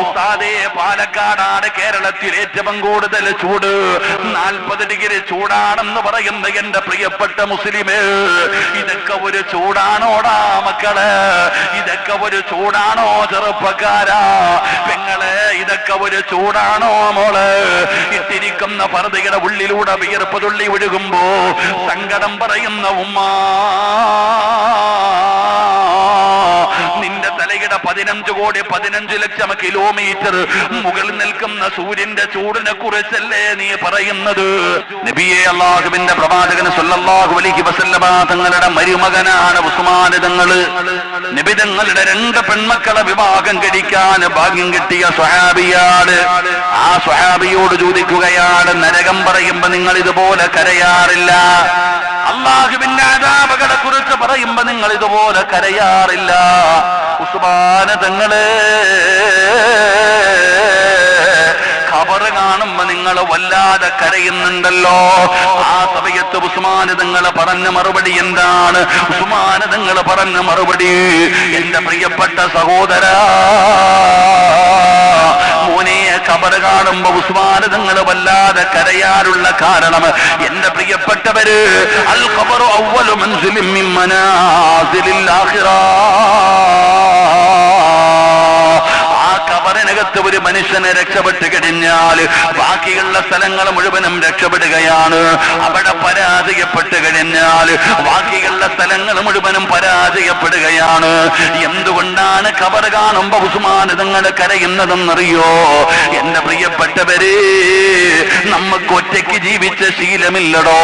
ഉസ്താദേ, പാലക്കാടാണ് കേരളത്തിൽ ഏറ്റവും കൂടുതൽ ചൂട്. 40 ഡിഗ്രി ചൂടാണെന്ന് പറയുന്ന എന്റെ പ്രിയപ്പെട്ട മുസ്ലിമേ, ഇതൊക്കെ ഒരു ചൂടാണോടാ മക്കള്? ഇതൊക്കെ ഒരു ചൂടാണോ ചെറുപ്പക്കാരാ? പെങ്ങളെ, ഇതൊക്കെ ഒരു ചൂടാണോ മോള്? ഇട്ടിരിക്കുന്ന പർദ്ദയുടെ ഉള്ളിലൂടെ വിയർപ്പ് തുള്ളി ഒഴുകുമ്പോ സങ്കടം പറയുന്ന ഉമ്മ, നിന്റെ തലയുടെ 15 കോടി 15 ലക്ഷം കിലോമീറ്റർ മുകളിൽ നിൽക്കുന്ന സൂര്യന്റെ ചൂടിനെ കുറിച്ചല്ലേ നീ പറയുന്നത്? നബിയെ, അല്ലാഹുവിന്റെ പ്രവാചകൻ സല്ലല്ലാഹു അലൈഹി വസല്ലമ തങ്ങളുടെ മരുമകനാണ് ഉസ്മാൻ തങ്ങള്. നബി തങ്ങളുടെ 2 പെൺമക്കളെ വിവാഹം കഴിക്കാൻ ഭാഗ്യം കിട്ടിയ സ്വഹാബിയാണ്. ആ സ്വഹാബിയോട് ചോദിക്കുകയാണ്, നരകം പറയുമ്പോ നിങ്ങൾ ഇതുപോലെ കരയാറില്ല? അല്ലാഹുവിന്റെ അദാബുകളെ കുറിച്ച് പറയുമ്പോ നിങ്ങൾ ഇതുപോലെ കരയാറില്ല? ഉസ്മാൻ തങ്ങളെ, ഖബർ കാണുമ്പോ നിങ്ങൾ വല്ലാതെ കരയുന്നുണ്ടല്ലോ. ആ സമയത്ത് ഉസ്മാൻ തങ്ങൾ പറഞ്ഞ മറുപടി എന്താണ്? ഉസ്മാൻ തങ്ങൾ പറഞ്ഞ മറുപടി, എന്റെ പ്രിയപ്പെട്ട സഹോദരാ, മോനെ, ഖബർ കാണുമ്പോ ഉസ്മാൻ തങ്ങൾ വല്ലാതെ കരയാറുള്ള കാരണം, എന്റെ പ്രിയപ്പെട്ടവര്, അൽ ഖബറു അവ്വലു മൻസിലിൻ മിൻ മനാസിലിൽ ആഖിറ. ഖബറിനകത്ത് ഒരു മനുഷ്യനെ രക്ഷപ്പെട്ട് കഴിഞ്ഞാൽ ബാക്കിയുള്ള സ്ഥലങ്ങൾ മുഴുവനും രക്ഷപ്പെടുകയാണ്. അവിടെ പരാജയപ്പെട്ട് കഴിഞ്ഞാൽ ബാക്കിയുള്ള സ്ഥലങ്ങൾ മുഴുവനും പരാജയപ്പെടുകയാണ്. എന്തുകൊണ്ടാണ് ഖബർ കാണുമ്പോ ഉസ്മാൻ തങ്ങൾ കരയുന്നതെന്നറിയോ? എന്റെ പ്രിയപ്പെട്ടവരെ, നമുക്ക് ഒറ്റയ്ക്ക് ജീവിച്ച ശീലമില്ലടോ.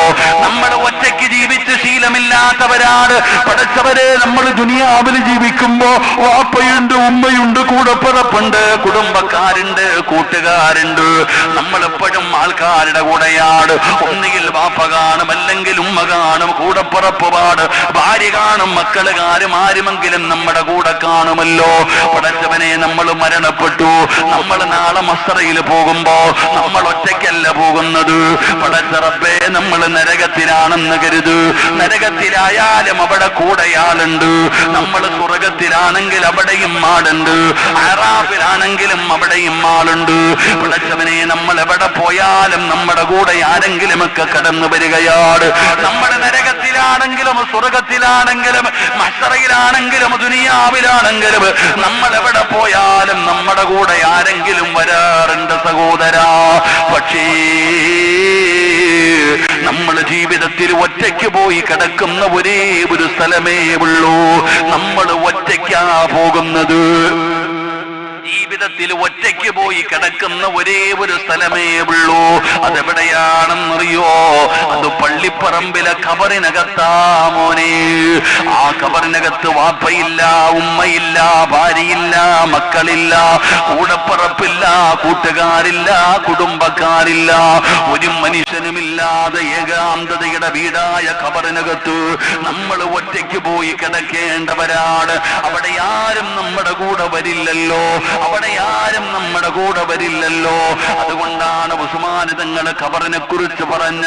നമ്മൾ ഒറ്റയ്ക്ക് ജീവിച്ച ശീലമില്ലാത്തവരാണ്. പഠിച്ചവരെ, നമ്മൾ ദുനിയാവിൽ ജീവിക്കുമ്പോ വാപ്പയുണ്ട്, ഉമ്മയുണ്ട്, കൂടപ്പിറപ്പുണ്ട്, കുടുംബക്കാരുണ്ട്, കൂട്ടുകാരുണ്ട്. നമ്മളെപ്പോഴും ആൾക്കാരുടെ കൂടെയാണ്. ഒന്നുകിൽ വാപ്പ കാണും, അല്ലെങ്കിൽ ഉമ്മ കാണും, കൂടപ്പിറപ്പ് പാടും, ഭാര്യ കാണും, മക്കള് കാണും, ആരുമെങ്കിലും നമ്മുടെ കൂടെ കാണുമല്ലോ. പടച്ചവനെ, നമ്മൾ മരണപ്പെട്ടു. നമ്മൾ നാളെ മസ്റയിൽ പോകുമ്പോ നമ്മൾ ഒറ്റയ്ക്കല്ല പോകുന്നത്. പടച്ച റബ്ബേ, നമ്മൾ നരകത്തിലാണെന്ന് കരുത്. നരകത്തിലായാലും അവിടെ കൂടെയാളുണ്ട്. നമ്മൾ സ്വർഗത്തിലാണെങ്കിൽ അവിടെയും ആളുണ്ട്. അറാഫിലാണെങ്കിലും അവിടെയും ആളുണ്ട്. പടച്ചവനെ, നമ്മൾ എവിടെ പോയാലും നമ്മുടെ കൂടെ ആരെങ്കിലുമൊക്കെ കടന്നു വരികയാണ്. നമ്മൾ നരകത്തിലാണെങ്കിലും സ്വർഗത്തിലാണെങ്കിലും മഹ്ശറിലാണെങ്കിലും ദുനിയാവിലാണെങ്കിലും നമ്മൾ എവിടെ പോയാലും നമ്മുടെ കൂടെ ആരെങ്കിലും വരാറുണ്ട് സഹോദരാ. പക്ഷേ നമ്മൾ ജീവിതത്തിൽ ഒറ്റയ്ക്ക് പോയി കിടക്കുന്ന ഒരേ ഒരു സ്ഥലമേ ഉള്ളൂ. നമ്മൾ ഒറ്റയ്ക്കാ പോകുന്നത്. ജീവിതത്തിൽ ഒറ്റയ്ക്ക് പോയി കിടക്കുന്ന ഒരേ ഒരു സ്ഥലമേ ഉള്ളൂ. അതെവിടെയാണെന്നറിയോ? അത് പള്ളിപ്പറമ്പിലെ ഖബറിനകത്താ മോനെ. ആ ഖബറിനകത്ത് വാപ്പയില്ല, ഉമ്മയില്ല, ഭാര്യയില്ല, മക്കളില്ല, കൂടപ്പറപ്പില്ല, കൂട്ടുകാരില്ല, കുടുംബക്കാരില്ല, ഒരു മനുഷ്യനുമില്ലാതെ ഏകാന്തതയുടെ വീടായ ഖബറിനകത്ത് നമ്മൾ ഒറ്റയ്ക്ക് പോയി കിടക്കേണ്ടവരാണ്. അവിടെ ആരും നമ്മുടെ കൂടെ വരില്ലല്ലോ. അവിടെ ആരും നമ്മുടെ കൂടെ വരില്ലല്ലോ. അതുകൊണ്ടാണ് ഉസ്മാൻ തങ്ങൾ ഖബറിനെ കുറിച്ച് പറഞ്ഞ,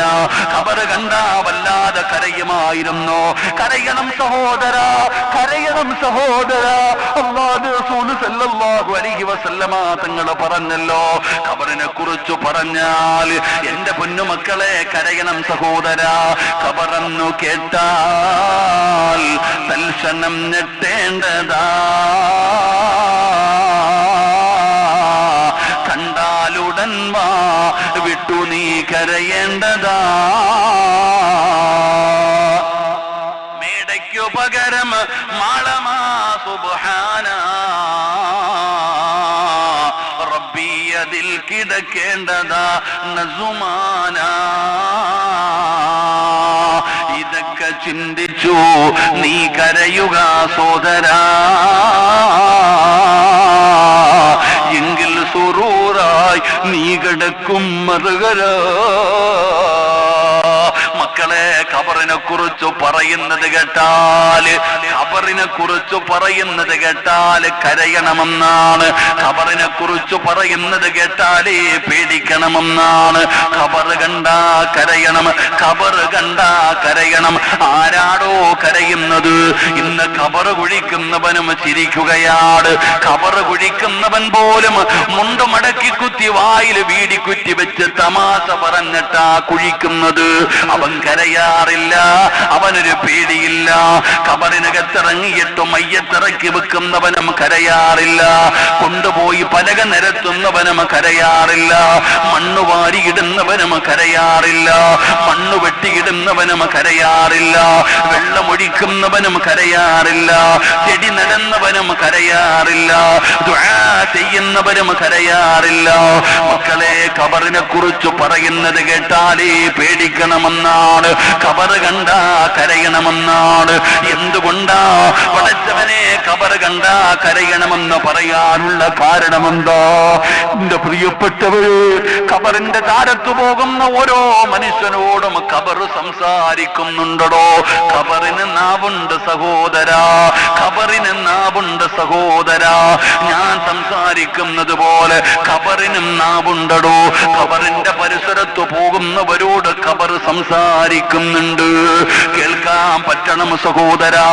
ഖബർ കണ്ടാ വല്ലാതെ കരയുമായിരുന്നു. കരയണം സഹോദരാ, കരയണം സഹോദരാ. അല്ലാഹുവിന്റെ റസൂൽ സല്ലല്ലാഹു അലൈഹി വസല്ലമ തങ്ങൾ പറഞ്ഞല്ലോ, ഖബറിനെ കുറിച്ച് പറഞ്ഞാൽ എന്റെ പൊന്നുമക്കളെ കരയണം സഹോദരാ. ഖബറെന്നു കേട്ടാൽ തൽക്ഷണം ഞെട്ടേണ്ടതാ, കണ്ടാലുടൻ വാ വിട്ടു നീ കരയേണ്ടതാ. മേടയ്ക്കു പകരം മാളമാ സുബ്ഹാന റബ്ബി, അതിൽ കിടക്കേണ്ടതാ നസുമാന. ഇതൊക്കെ ചിന്തിച്ചു നീ കരയുക സോദരാ, എങ്കിൽ സുറൂറായി നീ കിടക്കും മറുകര. മക്കളെ, മക്കളെ ഖബറിനെ കുറിച്ച് പറയുന്നത് കേട്ടാല് കരയണമെന്നാണ്. ഖബറിനെ കുറിച്ച് പറയുന്നത് കേട്ടാലേ പേടിക്കണമെന്നാണ്. ഖബറ് കണ്ടാ കരയണം. ആരാടോ കരയുന്നത്? ഇന്ന് ഖബറ് കുഴിക്കുന്നവനും ചിരിക്കുകയാണ്. ഖബറ് കുഴിക്കുന്നവൻ പോലും മുണ്ട് മടക്കി കുത്തി വായിൽ വീടി കുറ്റി വെച്ച് തമാശ പറഞ്ഞിട്ടാ കുഴിക്കുന്നത്. അവൻ കരയാറില്ല, അവനൊരു പേടിയില്ല. ഖബറിനകത്തിറങ്ങിയിട്ട് മയ്യത്തിറക്കി വെക്കുന്നവനും കരയാറില്ല, കൊണ്ടുപോയി പലക നിരത്തുന്നവനും കരയാറില്ല, മണ്ണ് വാരിയിടുന്നവനും കരയാറില്ല, മണ്ണ് വെട്ടിയിടുന്നവനും കരയാറില്ല, വെള്ളമൊഴിക്കുന്നവനും കരയാറില്ല, ചെടി നടന്നവനും കരയാറില്ല, ദുആ ചെയ്യുന്നവനും കരയാറില്ല. മക്കളെ ഖബറിനെ കുറിച്ച് പറയുന്നത് കേട്ടാലേ പേടിക്കണമെന്നാണ്. ഖബറ് കണ്ടാ കരയണമെന്നാണ്. എന്തുകൊണ്ടാ പടച്ചവനെ ഖബറ് കണ്ടാ കരയണമെന്ന് പറയാനുള്ള കാരണമെന്താ? എന്റെ പ്രിയപ്പെട്ടവര്, ഖബറിന്റെ താരത്ത് പോകുന്ന ഓരോ മനുഷ്യനോടും ഖബറ് സംസാരിക്കുന്നുണ്ടോ? ഖബറിന് നാവുണ്ട് സഹോദരാ, ഖബറിന് നാവുണ്ട് സഹോദരാ. ഞാൻ സംസാരിക്കുന്നത് പോലെ ഖബറിനും നാവുണ്ടടോ. ഖബറിന്റെ പരിസരത്ത് പോകുന്നവരോട് ഖബർ സംസാരിക്കുന്നുണ്ട്. കേൾക്കാൻ പറ്റണം സഹോദരാ.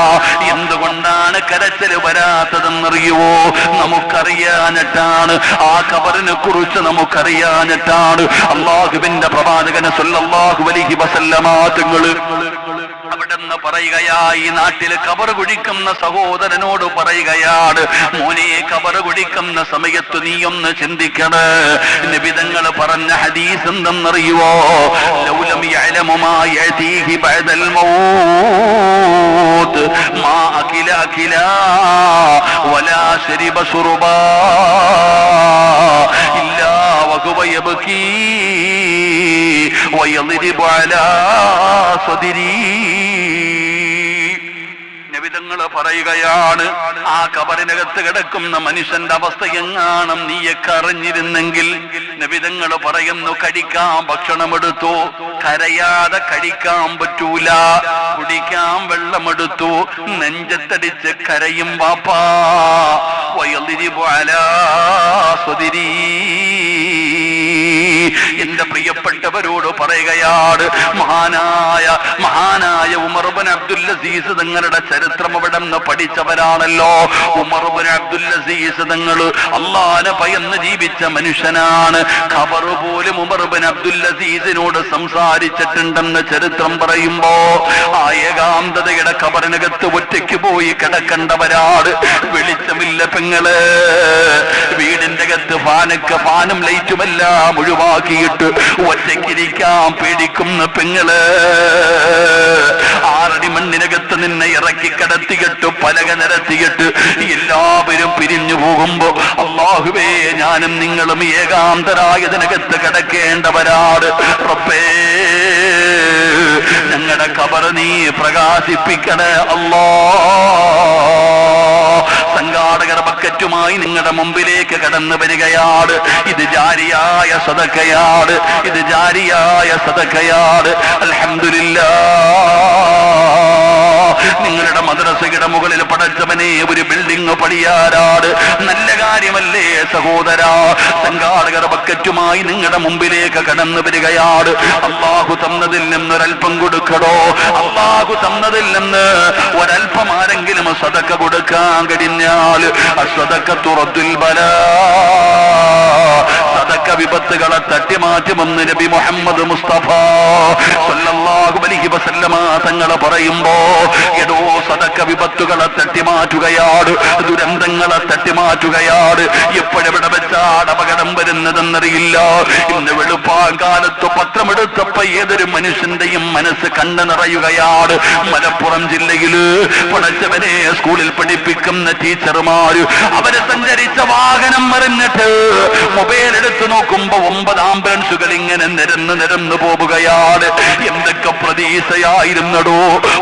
എന്തുകൊണ്ടാണ് കരച്ചിൽ വരാത്തതെന്നറിയുവോ? നമുക്കറിയാനിട്ടാണ്. ആ ഖബറിനെ കുറിച്ച് നമുക്കറിയാനിട്ടാണ്. അല്ലാഹുവിന്റെ പ്രവാചകൻ സല്ലല്ലാഹു അലൈഹി വസല്ലമ തങ്ങൾ അവിടെന്ന് പറയുകയാ, ഈ നാട്ടിൽ ഖബർ കുഴിക്കുന്ന സഹോദരനോട് പറയുകയാണ്, മോനെ ഖബർ കുഴിക്കുന്ന സമയത്ത് നീ ഒന്ന് ചിന്തിക്കണേ. നബി തങ്ങൾ പറഞ്ഞ ഹദീസ് എന്തെന്നറിയുവോ? ലൗലം യഅലമു മാ യഅതീഹി ബഅദൽ മൗത്ത് മാ അകില വലാ ശരിബ ശുർബാ ഇല്ലാ വഹുവ യബ്കീ വയദ്രിബു അലാ സദ്രി. നബിതങ്ങൾ പറയുകയാണ്, ആ ഖബറിനകത്ത് കിടക്കുന്ന മനുഷ്യന്റെ അവസ്ഥ എങ്ങാനും നീയൊക്കെ അറിഞ്ഞിരുന്നെങ്കിൽ. നബിതങ്ങൾ പറയുന്നു, കഴിക്കാൻ ഭക്ഷണമെടുത്തു, കരയാതെ കഴിക്കാൻ പറ്റൂല. കുടിക്കാൻ വെള്ളമെടുത്തു, നെഞ്ചത്തടിച്ച് കരയും വാപ്പാ. വയദ്രിബു അലാ സദ്രി. എന്റെ പ്രിയപ്പെട്ടവരോട് പറയുകയാണ്, മഹാനായ ഉമർ ഇബ്നു അബ്ദുൽ അസീസ് തങ്ങളുടെ ചരിത്രം അവിടെ നിന്ന് പഠിച്ചവരാണല്ലോ. ഉമർ ഇബ്നു അബ്ദുൽ അസീസ് തങ്ങൾ അല്ലാഹുവിനെ ഭയന്ന് ജീവിച്ച മനുഷ്യനാണ്. ഖബർ പോലും ഉമർ ഇബ്നു അബ്ദുൽ അസീസിനോട് സംസാരിച്ചിട്ടുണ്ടെന്ന് ചരിത്രം പറയുമ്പോ, ആ ഏകാന്തതയുടെ ഖബറിനകത്ത് ഒറ്റയ്ക്ക് പോയി കിടക്കേണ്ടവരാണ്. വെളിച്ചമില്ല പെങ്ങള്, വീടിന്റെ അകത്ത് ഫാനും ലൈറ്റുമെല്ലാം ഒഴിവാക്കിയിട്ട് ഒറ്റയ്ക്കിരിക്കാൻ പേടിക്കുന്ന പെങ്ങള്, 6 അടി മണ്ണിനകത്ത് നിന്നെ ഇറക്കി കിടത്തിയിട്ട് പലക നിരത്തിയിട്ട് എല്ലാവരും പിരിഞ്ഞു പോകുമ്പോ, അല്ലാഹുവേ ഞാനും നിങ്ങളും ഏകാന്തരായതിനകത്ത് കിടക്കേണ്ടവരാണ്. റബ്ബേ ഞങ്ങളുടെ ഖബർ നീ പ്രകാശിപ്പിക്കണേ അല്ലാ. സംഘാടകർ ബക്കറ്റുമായി നിങ്ങളുടെ മുമ്പിലേക്ക് കടന്നു വരികയാണ്. ഇത് ജാരിയായ സദഖയാണ്, ഇത് ജാരിയായ സദഖയാണ്. അൽഹംദുലില്ലാഹ്. നിങ്ങളുടെ മദ്രസയുടെ മുകളിൽ പടച്ചവനെ ഒരു ബിൽഡിംഗ് പണിയാറാണ്. നല്ല കാര്യമല്ലേ സഹോദരാ? സംഘാടകർ ബക്കറ്റുമായി നിങ്ങളുടെ മുമ്പിലേക്ക് കടന്നു വരികയാണ്. അല്ലാഹു തന്നതിൽ നിന്നൊരൽപ്പം കൊടുക്കടോ. അല്ലാഹു തന്നതിൽ നിന്ന് ഒരൽപ്പം ആരെങ്കിലും സദഖ കൊടുക്കാൻ കഴിഞ്ഞാൽ അസ്സദഖത്തു റദ്ദുൽ ബലാ. സദഖ വിപത്തുകളെ തട്ടിമാറ്റുമെന്ന് നബി മുഹമ്മദ് മുസ്തഫ സല്ലല്ലാഹു അലൈഹി വസല്ലമ തങ്ങൾ പറയുമ്പോ, എടോ സദഖ വിപത്തുകളെ തട്ടിമാറ്റുകയാണ്, ദുരന്തങ്ങളെ തട്ടിമാറ്റുകയാണ്. എപ്പോഴെവിടെ വെച്ചാണ് അപകടം വരുന്നതെന്നറിയില്ല. ഇന്ന് വെളുപ്പാങ്കാലത്ത് പത്രമെടുത്തപ്പോ ഏതൊരു മനുഷ്യന്റെയും മനസ്സ് കണ്ണു നിറയുകയാണ്. മലപ്പുറം ജില്ലയില് പടച്ചവനെ സ്കൂളിൽ പഠിപ്പിക്കുന്ന ടീച്ചർമാര് അവര് സഞ്ചരിച്ച വാഹനം മറിഞ്ഞിട്ട് മൊബൈൽ എടുത്തു നോക്കുമ്പോ 9 ആംബുലൻസുകൾ ഇങ്ങനെ നിരന്ന് പോവുകയാണ്. എന്തൊക്കെ പ്രതീക്ഷയായിരുന്നടോ.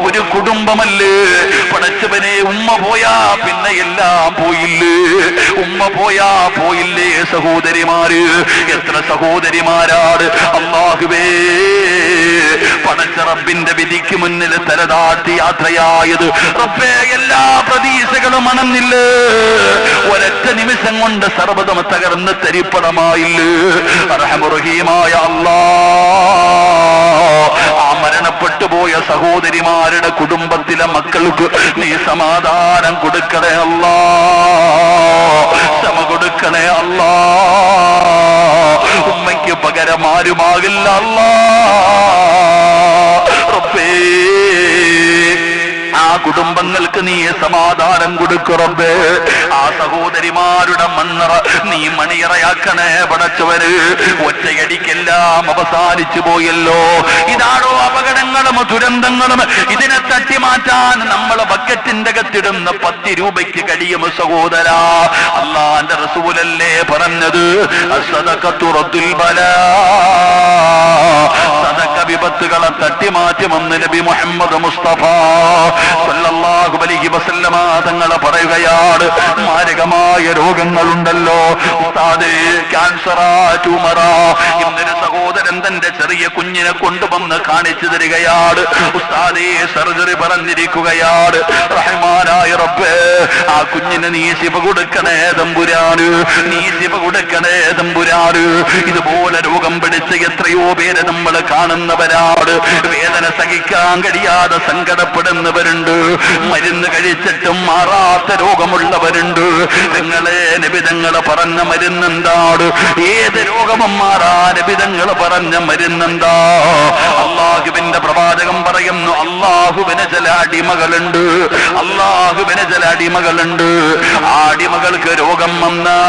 ഒരു കുടുംബമല്ലേ പടച്ചവനെ. ഉമ്മ പോയാ പിന്നെ എല്ലാം പോയില്ലേ, ഉമ്മ പോയാ പോയില്ലേ സഹോദരിമാര്, എത്ര സഹോദരിമാരാണ് അല്ലാഹുവേ പടച്ച റബ്ബിന്റെ വിധിക്ക് മുന്നിൽ തലതാഴ്ത്തി യാത്രയായത്. റബ്ബേ, എല്ലാ പ്രതീക്ഷകളും അണഞ്ഞില്ലേ, ഒരൊറ്റ നിമിഷം കൊണ്ട് സർവ്വതം തകർന്ന് തരിപ്പണമായില്ലേ. റഹ്മാനായ അല്ലാഹ്, ആ മരണപ്പെട്ടു പോയ സഹോദരിമാരുടെ കുടുംബത്തിലെ മക്കൾക്ക് നീ സമാധാനം കൊടുക്കണേ അല്ലാഹ്, ക്ഷമ കൊടുക്കണേ അല്ലാഹ്. ഉമ്മയ്ക്ക് പകരം ആരുമാകില്ല അല്ലാഹ്. റബ്ബേ, ആ കുടുംബങ്ങൾക്ക് നീ സമാധാനം കൊടുക്കും റബ്ബേ. ആ സഹോദരിമാരുടെ മണ്ണറ നീ മണിയറയാക്കണേ പടച്ചവര്. ഒറ്റയടിക്കെല്ലാം അവസാനിച്ചു പോയല്ലോ. ഇതാണോ അപകടങ്ങളും ദുരന്തങ്ങളും? ഇതിനെ തട്ടിമാറ്റാൻ നമ്മൾ ബക്കറ്റിന്റെ അകത്തിടുന്ന 10 രൂപയ്ക്ക് കഴിയും സഹോദരാ. അല്ലാഹുവിന്റെ റസൂലല്ലേ പറഞ്ഞത്, അസ്സദഖത്തു റദ്ദുൽ ബലാ, സദഖ വിപത്തുകളെ തട്ടിമാറ്റുമെന്ന് നബി മുഹമ്മദ് മുസ്തഫ സല്ലല്ലാഹു അലൈഹി വസല്ലമ തങ്ങളെ പറയുകയാണ്. മാരകമായ രോഗങ്ങളുണ്ടല്ലോ ഉസ്താദേ, ക്യാൻസറാ, ട്യൂമറാ. ഇന്നൊരു സഹോദരൻ തന്റെ ചെറിയ കുഞ്ഞിനെ കൊണ്ടുവന്ന് കാണിച്ചു തരികയാണ്. ഉസ്താദേ, സർജറി പറഞ്ഞിരിക്കുകയാണ്. റഹ്മാനായ റബ്ബേ, ആ കുഞ്ഞിന് നീ ശിവ കൊടുക്കണേ തമ്പുരാന്, നീ ശിവ കൊടുക്കണേ തമ്പുരാന്. ഇതുപോലെ രോഗം പിടിച്ച എത്രയോ പേരെ നമ്മൾ കാണുന്നവരാണ്. വേദന സഹിക്കാൻ കഴിയാതെ സങ്കടപ്പെടുന്നവരുണ്ട്. മരുന്ന് കഴിച്ചിട്ടും മാറാത്ത രോഗമുള്ളവരുണ്ട്. നിങ്ങളെ നബിതങ്ങള് പറഞ്ഞ മരുന്നെന്താണ്? ഏത് രോഗവും മാറാൻ നബിതങ്ങള് പറഞ്ഞ മരുന്നെന്താ? അള്ളാഹുവിന്റെ പ്രവാചകം പറയുന്നു, അള്ളാഹുവിന് ചില അടിമകളുണ്ട്, അള്ളാഹുവിന് ചില അടിമകളുണ്ട്. ആ അടിമകൾക്ക് രോഗം വന്നാ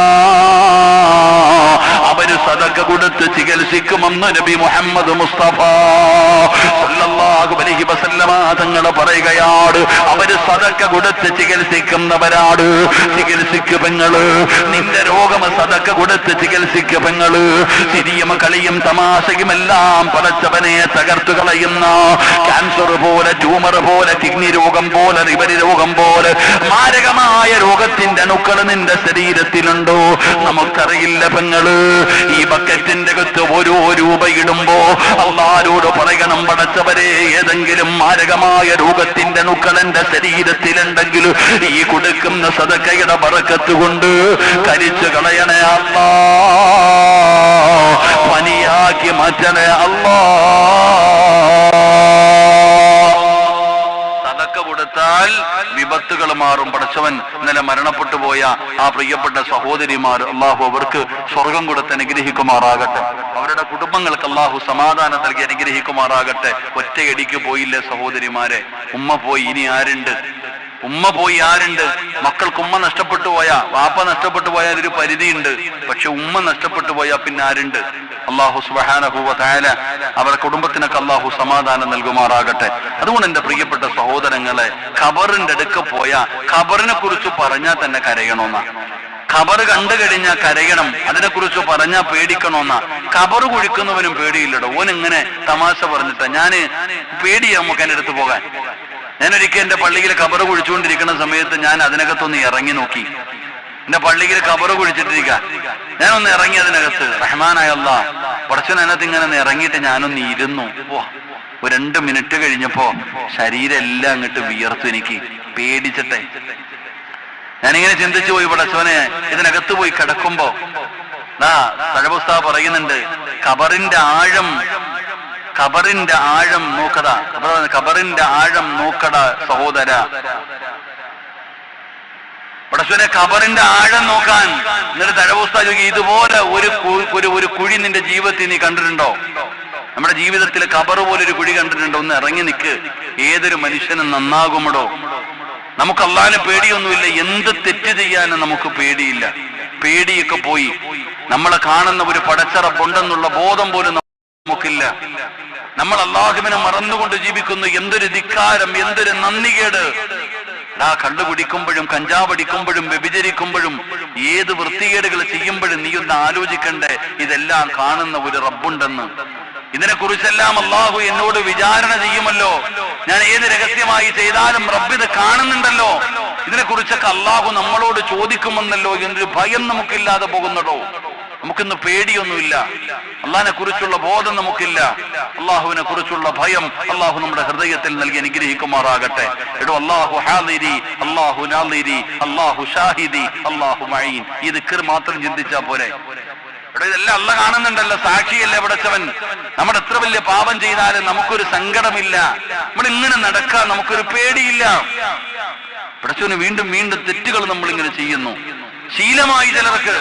അവര് സദഖ കൊടുത്ത് ചികിത്സിക്കുമെന്ന് നബി മുഹമ്മദ് മുസ്തഫ സല്ലല്ലാഹു അലൈഹി വസല്ലമ തങ്ങൾ പറയുകയാണ്. അവര് സദഖ കൊടുത്ത് ചികിത്സിക്കുന്നവരാണ്. ചികിത്സിക്കു പെങ്ങള്, നിന്റെ രോഗം സദഖ കൊടുത്ത് ചികിത്സിക്കു പെങ്ങള്. ചിരിയും കളിയും തമാശയും എല്ലാം പടച്ചവനെ തകർത്തു കളയുന്ന ക്യാൻസർ പോലെ, ട്യൂമർ പോലെ, കിഡ്നി രോഗം പോലെ, ലിവർ രോഗം പോലെ മാരകമായ രോഗത്തിന്റെ അണുക്കൾ നിന്റെ ശരീരത്തിലുണ്ടോ? നമുക്കറിയില്ല പെങ്ങള്. ഈ ബക്കറ്റിന്റെ അകത്ത് ഓരോ രൂപ ഇടുമ്പോ അല്ലാഹുവോട് പറയണം, പടച്ചവരെ, ഏതെങ്കിലും മാരകമായ രോഗത്തിന്റെ അണുക്കൾ എന്റെ ശരീരത്തിലുണ്ടെങ്കിൽ ഈ കൊടുക്കുന്ന സദഖയുടെ ബറക്കത്ത് കൊണ്ട് കരിച്ചു കളയണേ അല്ലാഹ്, പനിയാക്കി മാറ്റണേ അല്ലാഹ്. സദഖ കൊടുത്താൽ വിപത്തുകൾ മാറും. പടച്ചവൻ ഇന്നലെ മരണപ്പെട്ടു പോയ ആ പ്രിയപ്പെട്ട സഹോദരിമാർ, അള്ളാഹു അവർക്ക് സ്വർഗം കൊടുത്ത് അനുഗ്രഹിക്കുമാറാകട്ടെ. അവരുടെ കുടുംബങ്ങൾക്ക് അള്ളാഹു സമാധാനം നൽകി അനുഗ്രഹിക്കുമാറാകട്ടെ. ഒറ്റയടിക്ക് പോയില്ലേ സഹോദരിമാരെ? ഉമ്മ പോയി, ഇനി ആരുണ്ട്? ഉമ്മ പോയി, ആരുണ്ട്? മക്കൾക്ക് ഉമ്മ നഷ്ടപ്പെട്ടു പോയാ, വാപ്പ നഷ്ടപ്പെട്ടു പോയാൽ ഒരു പരിധിയുണ്ട്. പക്ഷെ ഉമ്മ നഷ്ടപ്പെട്ടു പോയാൽ പിന്നെ ആരുണ്ട്? അല്ലാഹു സുബ്ഹാനഹു വ തആല അവരുടെ കുടുംബത്തിനൊക്കെ അല്ലാഹു സമാധാനം നൽകുമാറാകട്ടെ. അതുകൊണ്ട് എന്റെ പ്രിയപ്പെട്ട സഹോദരങ്ങളെ, ഖബറിന്റെ അടുക്ക പോയാ ഖബറിനെ കുറിച്ച് പറഞ്ഞാൽ തന്നെ കരയണമെന്നാ. ഖബർ കണ്ടു കഴിഞ്ഞാൽ കരയണം, അതിനെക്കുറിച്ച് പറഞ്ഞാൽ പേടിക്കണമെന്നാ. ഖബർ കുഴിക്കുന്നവനും പേടിയില്ലടോ. ഓൻ ഇങ്ങനെ തമാശ പറഞ്ഞിട്ടാ, ഞാന് പേടിയാ നമുക്ക് എൻ്റെ അടുത്ത് പോകാൻ. ഞാനൊരിക്കൽ എന്റെ പള്ളിയിൽ ഖബർ കുഴിച്ചുകൊണ്ടിരിക്കുന്ന സമയത്ത് ഞാൻ അതിനകത്തൊന്ന് ഇറങ്ങി നോക്കി. എന്റെ പള്ളിയിൽ ഖബർ കുഴിച്ചിട്ടിരിക്ക, ഞാനൊന്ന് ഇറങ്ങി അതിനകത്ത്. റഹ്മാനായ അല്ലാഹ്, പടച്ചവൻ അതിനകത്ത് ഇങ്ങനെ ഇറങ്ങിയിട്ട് ഞാനൊന്ന് ഇരുന്നു. ഒരു 2 മിനിറ്റ് കഴിഞ്ഞപ്പോ ശരീരം എല്ലാം അങ്ങോട്ട് വിയർത്തു. എനിക്ക് പേടിച്ചിട്ടെ ഞാനിങ്ങനെ ചിന്തിച്ചു പോയി, പടച്ചവനെ, ഇതിനകത്ത് പോയി കിടക്കുമ്പോ തഴവുസ്താദ് പറയുന്നുണ്ട്, ഖബറിന്റെ ആഴം നോക്കട, ഖബറിന്റെ ആഴം നോക്കട സഹോദര. പടച്ചവനെ, ഖബറിന്റെ ആഴം നോക്കാൻ. എന്നിട്ട് തഴവുസ്താദ് ചോദിക്കും, ഇതുപോലെ ഒരു കുഴി നിന്റെ ജീവിതത്തിൽ നീ കണ്ടിട്ടുണ്ടോ? നമ്മുടെ ജീവിതത്തിൽ ഖബർ പോലെ ഒരു കുഴി കണ്ടിട്ടുണ്ടോ? ഒന്ന് ഇറങ്ങി നിൽക്ക്. ഏതൊരു മനുഷ്യനും നന്നാകുമടോ. നമുക്ക് അല്ലാഹുവിനെ പേടിയൊന്നുമില്ല, എന്ത് തെറ്റ് ചെയ്യാനും നമുക്ക് പേടിയില്ല. പേടിയൊക്കെ പോയി. നമ്മളെ കാണുന്ന ഒരു പടച്ചറപ്പുണ്ടെന്നുള്ള ബോധം പോലും നമുക്കില്ല. നമ്മൾ അല്ലാഹുവിനെ മറന്നുകൊണ്ട് ജീവിക്കുന്നു. എന്തൊരു ധിക്കാരം, എന്തൊരു നന്ദികേട്. കള്ളുകുടിക്കുമ്പോഴും, കഞ്ചാവടിക്കുമ്പോഴും, വ്യഭിചരിക്കുമ്പോഴും, ഏത് വൃത്തികേടുകൾ ചെയ്യുമ്പോഴും നീ ഒന്ന് ആലോചിക്കണ്ടേ, ഇതെല്ലാം കാണുന്ന ഒരു റബ്ബുണ്ടെന്ന്. ഇതിനെക്കുറിച്ചെല്ലാം അള്ളാഹു എന്നോട് വിചാരണ ചെയ്യുമല്ലോ, ഞാൻ ഏത് രഹസ്യമായി ചെയ്താലും റബ്ബിത് കാണുന്നുണ്ടല്ലോ, ഇതിനെക്കുറിച്ചൊക്കെ അള്ളാഹു നമ്മളോട് ചോദിക്കുമെന്നല്ലോ എന്നൊരു ഭയം നമുക്കില്ലാതെ പോകുന്നതോ? നമുക്കിന്ന് പേടിയൊന്നുമില്ല, അള്ളാഹിനെ കുറിച്ചുള്ള ബോധം നമുക്കില്ല. അള്ളാഹുവിനെ കുറിച്ചുള്ള ഭയം അള്ളാഹു നമ്മുടെ ഹൃദയത്തിൽ നൽകി അനുഗ്രഹിക്കുമാറാകട്ടെ. എടോ, അള്ളാഹു ഹാദിരി, അള്ളാഹു നാദിരി, അള്ളാഹു ഷാഹിദി, അള്ളാഹു മഈൻ, ഈ ദിക്ർ മാത്രം ചിന്തിച്ചാ പോരെ? ഇവിടെ ഇതെല്ലാം അള്ള കാണുന്നുണ്ടല്ലോ, സാക്ഷിയല്ലേ പടച്ചവൻ. നമ്മുടെ എത്ര വലിയ പാപം ചെയ്താലും നമുക്കൊരു സങ്കടമില്ല, നമ്മൾ ഇങ്ങനെ നടക്കാൻ നമുക്കൊരു പേടിയില്ല. പടച്ചവന് വീണ്ടും വീണ്ടും തെറ്റുകൾ നമ്മളിങ്ങനെ ചെയ്യുന്നു, ശീലമായി. ചിലർക്ക്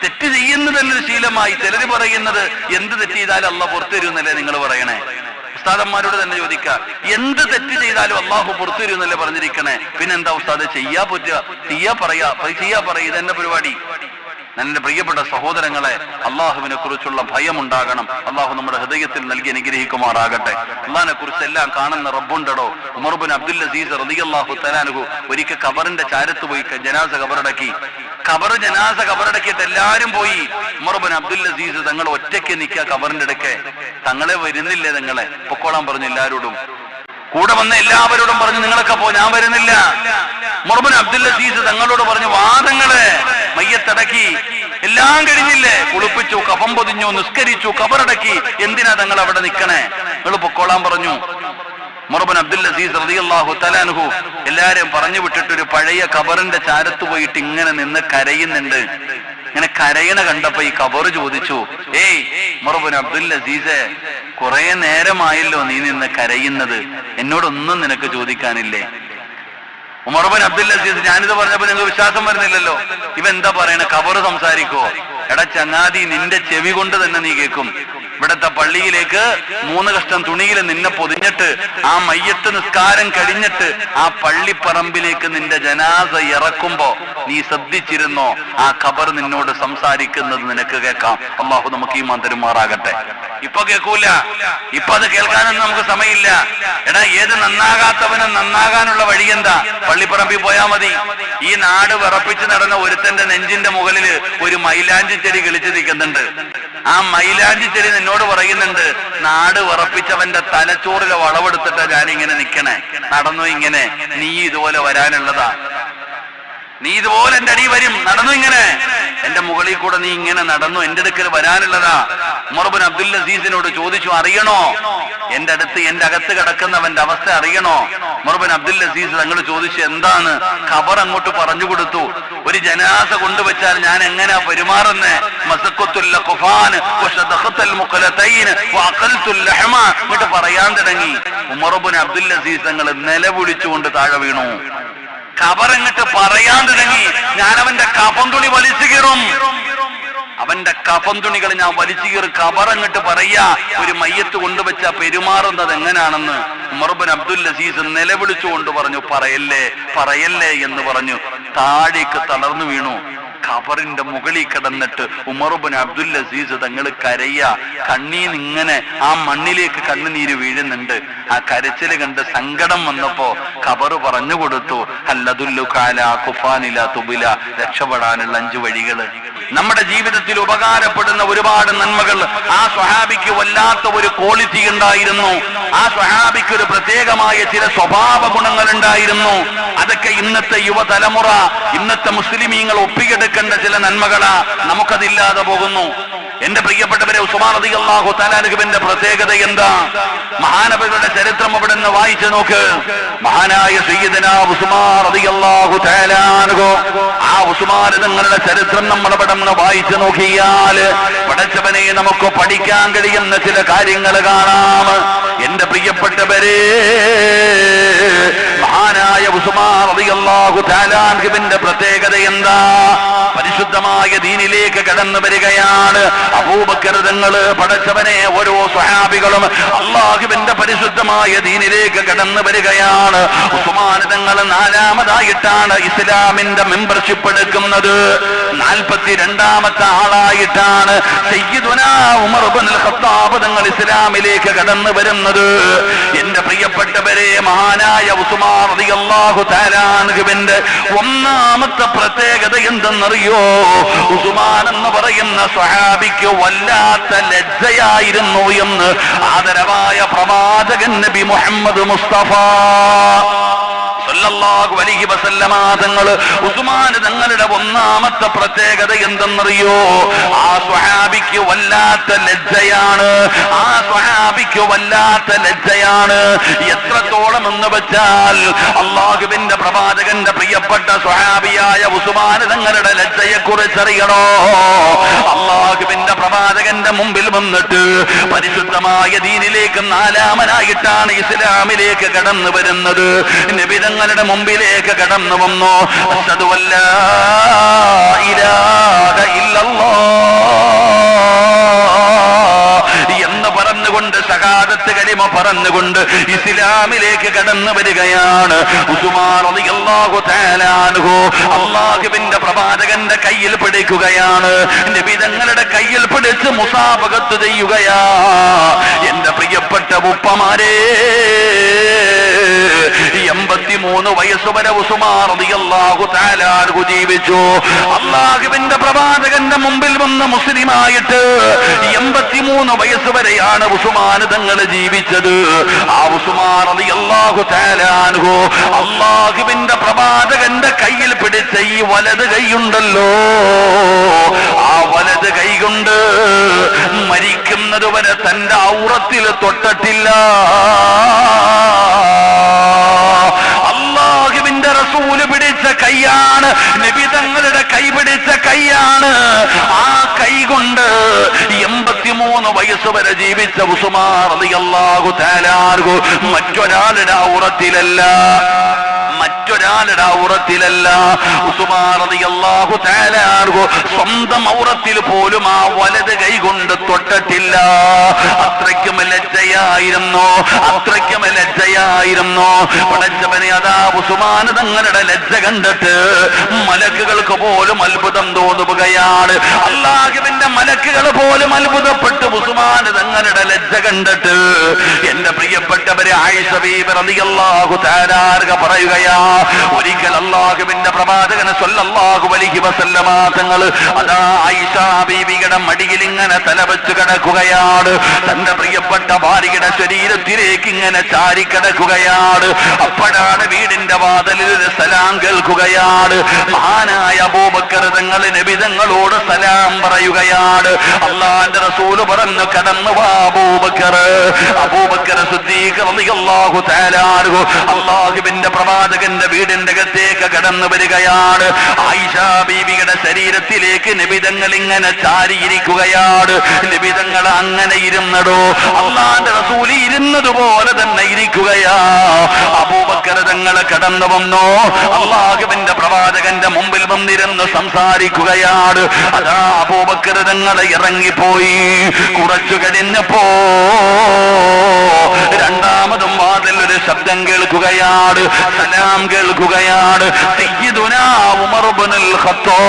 തെറ്റ് ചെയ്യുന്നത് തന്നെ ഒരു ശീലമായി. ചിലര് പറയുന്നത് എന്ത് തെറ്റ് ചെയ്താലും അള്ളാഹ് പുറത്തു തരുമെന്നല്ലേ നിങ്ങൾ പറയണേ? ഉസ്താദന്മാരോട് തന്നെ ചോദിക്കുക, എന്ത് തെറ്റ് ചെയ്താലും അള്ളാഹു പുറത്തു തരുമെന്നല്ലേ പറഞ്ഞിരിക്കണേ? പിന്നെന്താ ഉസ്താദ് ചെയ്യാ പറ്റുക? ചെയ്യാ പറയാ ഇതെന്നെ പരിപാടി. എന്റെ പ്രിയപ്പെട്ട സഹോദരങ്ങളെ, അള്ളാഹുവിനെ കുറിച്ചുള്ള ഭയം ഉണ്ടാകണം. അള്ളാഹു നമ്മുടെ ഹൃദയത്തിൽ നൽകി അനുഗ്രഹിക്കുമാറാകട്ടെ. അള്ളാഹിനെ കുറിച്ച് എല്ലാം കാണുന്ന റബ്ബുണ്ടടോ. ഉമർ ബിൻ അബ്ദുൽ അസീസ് റളിയല്ലാഹു തആല അൻഹു ഒരിക്കൽ ഖബറിന്റെ ചാരത്ത് പോയി ജനാസ ഖബറടക്കി. ജനാസ ഖബറടക്കിയിട്ട് എല്ലാരും പോയി. ഉമർ ബിൻ അബ്ദുൽ അസീസ് തങ്ങൾ ഒറ്റയ്ക്ക് നിൽക്കുക ഖബറിന്റെ അടുക്കെ. തങ്ങളെ വരുന്നില്ലേ? തങ്ങളെ പൊക്കോളാൻ പറഞ്ഞു എല്ലാവരോടും. കൂടെ വന്ന എല്ലാവരോടും പറഞ്ഞു നിങ്ങളൊക്കെ പോ, ഞാൻ വരുന്നില്ല. ഉമർ ബിൻ അബ്ദുൽ അസീസ് തങ്ങളോട് പറഞ്ഞു, വാദങ്ങളെ മയ്യത്തടക്കി, എല്ലാം കഴിഞ്ഞില്ലേ? കുളിപ്പിച്ചു, കഫം പൊതിഞ്ഞു, നിസ്കരിച്ചു, ഖബറടക്കി, എന്തിനാ തങ്ങൾ അവിടെ നിൽക്കണേ? നിങ്ങൾ പൊക്കോളാൻ പറഞ്ഞു. ഉമർ ബിൻ അബ്ദുൽ അസീസ് റളിയല്ലാഹു തആല അൻഹു എല്ലാരെയും പറഞ്ഞു വിട്ടിട്ട് ഒരു പഴയ ഖബറിന്റെ ചാരത്ത് പോയിട്ട് ഇങ്ങനെ നിന്ന് കരയുന്നുണ്ട്. ഇങ്ങനെ കരയണ കണ്ടപ്പോ ഈ ഖബർ ചോദിച്ചു, ഏയ് ഉമർ ബിൻ അബ്ദുൽ അസീസെ, കുറെ നേരമായല്ലോ നീ നിന്ന് കരയുന്നത്, എന്നോടൊന്നും നിനക്ക് ചോദിക്കാനില്ലേ? ഉമർ ബിൻ അബ്ദുൽ അസീസ്, ഞാനിത് പറഞ്ഞപ്പോ നിങ്ങൾക്ക് വിശ്വാസം വരുന്നില്ലല്ലോ, ഇവ എന്താ പറയണ? ഖബർ സംസാരിക്കോ? എടാ ചങ്ങാതി, നിന്റെ ചെവി കൊണ്ട് തന്നെ നീ കേൾക്കും. ഇവിടത്തെ പള്ളിയിലേക്ക് 3 കഷ്ണം തുണിയിൽ നിന്നെ പൊതിഞ്ഞിട്ട് ആ മയ്യത്ത് നിസ്കാരം കഴിഞ്ഞിട്ട് ആ പള്ളിപ്പറമ്പിലേക്ക് നിന്റെ ജനാസ ഇറക്കുമ്പോ നീ ശ്രദ്ധിച്ചിരുന്നോ? ആ ഖബർ നിന്നോട് സംസാരിക്കുന്നത് നിനക്ക് കേൾക്കാം. അള്ളാഹു നമുക്ക് ഈമാൻ തരുമാറാകട്ടെ. ഇപ്പൊ കേൾക്കൂല, ഇപ്പൊ അത് കേൾക്കാനൊന്നും നമുക്ക് സമയമില്ല. എടാ, ഏത് നന്നാകാത്തവനും നന്നാകാനുള്ള വഴി എന്താ? പള്ളിപ്പറമ്പിൽ പോയാ മതി. ഈ നാട് വിറപ്പിച്ച് നടന്ന ഒരുത്തന്റെ നെഞ്ചിന്റെ മുകളില് ഒരു മൈലാഞ്ചി ചെടി കിളിച്ചു നിൽക്കുന്നുണ്ട്. ആ മൈലാഞ്ചി ചെടി നിന്നോട് പറയുന്നുണ്ട്, നാട് വിറപ്പിച്ചവന്റെ തലച്ചോറിലെ വളവെടുത്തിട്ട് ഞാനിങ്ങനെ നിക്കണേ, നടന്നു ഇങ്ങനെ, നീ ഇതുപോലെ വരാനുള്ളതാ, നീ ഇതുപോലെ എന്റെ അടി വരും, നടന്നു ഇങ്ങനെ, എന്റെ മുകളിൽ കൂടെ നീ ഇങ്ങനെ നടന്നു, എന്റെ അടുക്കൽ വരാനുള്ളതാ. ഉമർ ബിൻ അബ്ദുൽ അസീസിനോട് ചോദിച്ചു, അറിയണോ എന്റെ അകത്ത് കിടക്കുന്നവന്റെ അവസ്ഥ അറിയണോ? ഉമർ ബിൻ അബ്ദുൽ അസീസ് തങ്ങൾ ചോദിച്ചു, എന്താണ്? ഖബർ അങ്ങോട്ട് പറഞ്ഞു കൊടുത്തു. ഒരു ജനാസ കൊണ്ടുവച്ചാൽ ഞാൻ എങ്ങനെയാ പെരുമാറുന്നേ? എന്നിട്ട് പറയാൻ തുടങ്ങി. ഉമർ ബിൻ അബ്ദുൽ അസീസ് തങ്ങൾ നിലവിളിച്ചുകൊണ്ട് താഴെ വീണു. ഖബറങ്ങട്ട് പറയാൻ തുടങ്ങി, ഞാൻ അവന്റെ കഫം തുണി വലിച്ചു കീറും, അവന്റെ കഫം തുണികൾ ഞാൻ വലിച്ചു കീറും. ഖബറങ്ങട്ട് പറയാ, ഒരു മയ്യത്ത് കൊണ്ടുവച്ച പെരുമാറുന്നത് എങ്ങനെയാണെന്ന്. ഉമർ ബിൻ അബ്ദുൽ അസീസ് നിലവിളിച്ചുകൊണ്ട് പറഞ്ഞു, പറയല്ലേ എന്ന് പറഞ്ഞു. താഴേക്ക് തളർന്നു വീണു. ഖബറിന്റെ മുകളിൽ കിടന്നിട്ട് ഉമർ ബിൻ അബ്ദുൽ അസീസ് തങ്ങൾ കരയ, കണ്ണീന്നിങ്ങനെ ആ മണ്ണിലേക്ക് കണ്ണുനീര് വീഴുന്നുണ്ട്. ആ കരച്ചില് കണ്ട് സങ്കടം വന്നപ്പോ ഖബർ പറഞ്ഞു കൊടുത്തു, രക്ഷപ്പെടാനുള്ള 5 വഴികള്. നമ്മുടെ ജീവിതത്തിൽ ഉപകാരപ്പെടുന്ന ഒരുപാട് നന്മകൾ. ആ സ്വഹാബിക്ക് വല്ലാത്ത ഒരു ക്വാളിറ്റി ഉണ്ടായിരുന്നു. ആ സ്വഹാബിക്ക് ഒരു പ്രത്യേകമായ ചില സ്വഭാവ ഗുണങ്ങൾ ഉണ്ടായിരുന്നു. അതൊക്കെ ഇന്നത്തെ യുവതലമുറ, ഇന്നത്തെ മുസ്ലിമീങ്ങൾ ഒപ്പിയെടുക്കേണ്ട ചില നന്മകളാ. നമുക്കതില്ലാതെ പോകുന്നു. എന്റെ പ്രിയപ്പെട്ടവരെ, ഉസ്മാൻ റളിയല്ലാഹു തആല അൻഹുവിന്റെ പ്രത്യേകത എന്താ? മഹാനബികളുടെ ചരിത്രം അവിടെ നിന്ന് വായിച്ചു നോക്ക്. മഹാനായ സയ്യിദനാ ഉസ്മാൻ റളിയല്ലാഹു തആല അൻഹു, ആ ഉസ്മാൻ തങ്ങളുടെ ചരിത്രം നമ്മൾ അവിടെ നിന്ന് വായിച്ചു നോക്കിയാൽ പടച്ചവനെ നമുക്ക് പഠിക്കാൻ കഴിയുന്ന ചില കാര്യങ്ങൾ കാണാം. എന്റെ പ്രിയപ്പെട്ടവരെ, മഹാനായ ഉസ്മാൻ റളിയല്ലാഹു തആല അൻഹുവിന്റെ പ്രത്യേകത എന്താ? പരിശുദ്ധമായ ദീനിലേക്ക് കടന്നു വരികയാണ്. അബൂബക്കർ തങ്ങൾ, പടച്ചവനെ, ഓരോ സ്വഹാബികളും അല്ലാഹുവിന്റെ പരിശുദ്ധമായ ദീനിലേക്ക് കടന്നു വരികയാണ്. ഉസ്മാൻ തങ്ങൾ 4ാമതായിട്ടാണ് ഇസ്ലാമിന്റെ മെമ്പർഷിപ്പ് എടുക്കുന്നത്. 42ാമത്തെ ആളായിട്ടാണ് സയ്യിദുനാ ഉമർ ഇബ്നുൽ ഖത്താബ് തങ്ങൾ ഇസ്ലാമിലേക്ക് കടന്നു വരുന്നത്. എന്റെ പ്രിയപ്പെട്ടവരെ, മഹാനായ ഉസ്മാൻ റളിയല്ലാഹു തആല അൻഹുവിന്റെ 1ാമത്തെ പ്രത്യേകത എന്തെന്നറിയോ? ഉസ്മാൻ എന്ന് പറയുന്ന സ്വഹാബിക്ക് വല്ലാത്ത ലജ്ജയായിരുന്നു എന്ന് ആദരവായ പ്രവാചകൻ നബി മുഹമ്മദ് മുസ്തഫ സല്ലല്ലാഹു അലൈഹി വസല്ലമ തങ്ങൾ ഉസ്മാൻ തങ്ങളുടെ ഒന്നാമത്തെ പ്രത്യേകത എന്തെന്നറിയോ? ആ സ്വഹാബിക്ക് വല്ലാത്ത ലജ്ജയാണ്. ആ സ്വഹാബിക്ക് വല്ലാത്ത ലജ്ജയാണ്. എത്രത്തോളം എന്ന് വെച്ചാൽ അള്ളാഹുവിന്റെ പ്രവാചകന്റെ പ്രിയപ്പെട്ട സ്വഹാബിയായ ഉസ്മാൻ തങ്ങളുടെ ലജ്ജയെ കുറിച്ചറിയണോ? അള്ളാഹുവിന്റെ പ്രവാചകന്റെ മുമ്പിൽ വന്നിട്ട് പരിശുദ്ധമായ ദീനിലേക്ക് നാലാമനായിട്ടാണ് ഇസ്ലാമിലേക്ക് കടന്നു വരുന്നത്. നബി തങ്ങളുടെ മുമ്പിലേക്ക് കടന്നു വന്നു. അശ്ഹദു അല്ലാ ഇലാഹ ഇല്ലല്ലാഹ് എന്ന് പറഞ്ഞുകൊണ്ട് ശഹാദത്ത് കലിമ പറഞ്ഞുകൊണ്ട് ഇസ്ലാമിലേക്ക് കടന്നു വരികയാണ് ഉസ്മാൻ റളിയല്ലാഹു തആല അൻഹു. അല്ലാഹുവിന്റെ പ്രവാചകന്റെ കയ്യിൽ പിടിക്കുകയാണ്. നബി തങ്ങളുടെ കയ്യിൽ പിടിച്ച് മുസാഫഹത്ത് ചെയ്യുകയാ. എന്റെ പ്രിയപ്പെട്ട ഉപ്പമാരേ, 83 വയസ്സ് വരെ ഉസ്മാൻ റളിയല്ലാഹു തആല അൻഹു ജീവിച്ചു. അല്ലാഹുവിന്റെ പ്രവാചകന്റെ മുമ്പിൽ വന്ന് മുസ്ലിമായിട്ട് 83 വയസ്സ് വരെയാണ് ഉസ്മാൻ തങ്ങൾ ജീവിച്ചത്. ആ ഉസ്മാൻ റളിയല്ലാഹു തആല അൻഹു അല്ലാഹുവിന്റെ പ്രവാചകന്റെ കയ്യിൽ പിടിച്ച ഈ വലത് കൈയുണ്ടല്ലോ, ആ വലത് കൈ കൊണ്ട് മരിക്കുന്നത് വരെ തന്റെ ഔറത്തിൽ തൊട്ടിട്ടില്ല. അല്ലാഹുവിന്റെ റസൂല് പിടിച്ച കൈയാണ്, നബി തങ്ങളുടെ കൈ പിടിച്ച കൈയാണ്. ആ കൈ കൊണ്ട് 83 വയസ്സ് വരെ ജീവിച്ച ഉസ്മാൻ റളിയല്ലാഹു തആല അൻഹു മറ്റൊരാളുടെ ഔറത്തിലല്ല, മറ്റൊരാളുടെ ഔറത്തിലല്ല. ഉസ്മാൻ റളിയല്ലാഹു തആല അൻഹു സ്വന്തം ഔറത്തിൽ പോലും ആ വലത് കൈ കൊണ്ട് തൊട്ടിട്ടില്ല. അത്രയ്ക്കും ലജ്ജയായിരുന്നു, അത്രയ്ക്കും ലജ്ജയായിരുന്നു. പടച്ചവനെ, അതാ ഉസ്മാൻ തങ്ങളുടെ ലജ്ജ കണ്ടിട്ട് മലക്കുകൾക്ക് പോലും അത്ഭുതം തോന്നുകയാണ്. അല്ലാഹുവിന്റെ മലക്കുകൾ പോലും അത്ഭുതപ്പെട്ട് ഉസ്മാൻ തങ്ങളുടെ ലജ്ജ കണ്ടിട്ട്. എന്റെ പ്രിയപ്പെട്ടവരെ, ആയിഷ ബീബി റളിയല്ലാഹു തആല അൻഹ പറയുകയാ, ഒരിക്കൽ അല്ലാഹുവിന്റെ പ്രവാചകൻ സ്വല്ലല്ലാഹു അലൈഹി വസല്ലമ തങ്ങൾ അതാ ആയിഷ ബീവിയുടെ മടിയിൽ ഇങ്ങനെ തലവെച്ച് കിടക്കുകയാണ്. തന്റെ പ്രിയപ്പെട്ട ഭാര്യയുടെ ശരീരത്തിലേക്ക് ഇങ്ങനെ ചാരിക്കിടക്കുകയാണ്. അപ്പോഴാണ് വീടിന്റെ വാതിലിൽ ഒരു സലാം കേൾക്കുകയാണ്. മഹാനായ അബൂബക്കർ തങ്ങൾ നബി തങ്ങളോട് സലാം പറയുകയാണ്. അല്ലാഹുവിന്റെ റസൂല് പറഞ്ഞു, കടന്നു വാ അബൂബക്കർ. അബൂബക്കർ സിദ്ദീഖ് റളിയല്ലാഹു തആല അൻഹു അല്ലാഹുവിന്റെ പ്രവാചകന്റെ വീടിന്റെ അകത്തേക്ക് കടന്നു വരികയാണ്. ആയിഷ ബീവിയുടെ ശരീരത്തിലേക്ക് നബി തങ്ങൾ ഇങ്ങനെ ചാരിയിരിക്കുകയാണ്. നബി തങ്ങൾ അങ്ങനെ ഇരുന്നടോ, അല്ലാഹുവിന്റെ റസൂല് ഇരുന്നതുപോലെ തന്നെ ഇരിക്കുകയാ. അബൂബക്കർ തങ്ങൾ കടന്നു വന്നു, അല്ലാഹുവിന്റെ പ്രവാചകന്റെ മുമ്പിൽ വന്നിരുന്ന് സംസാരിക്കുകയാണ്. അതാ അബൂബക്കർ തങ്ങൾ ഇറങ്ങിപ്പോയി. കുറച്ചു കഴിഞ്ഞപ്പോ രണ്ടാമതും വാതിൽ ഒരു ശബ്ദം കേൾക്കുകയാണ്, സലാം കേൾക്കുകയാണ്. സയ്യിദുനാ ഉമർ ഇബ്നുൽ ഖത്താബ്.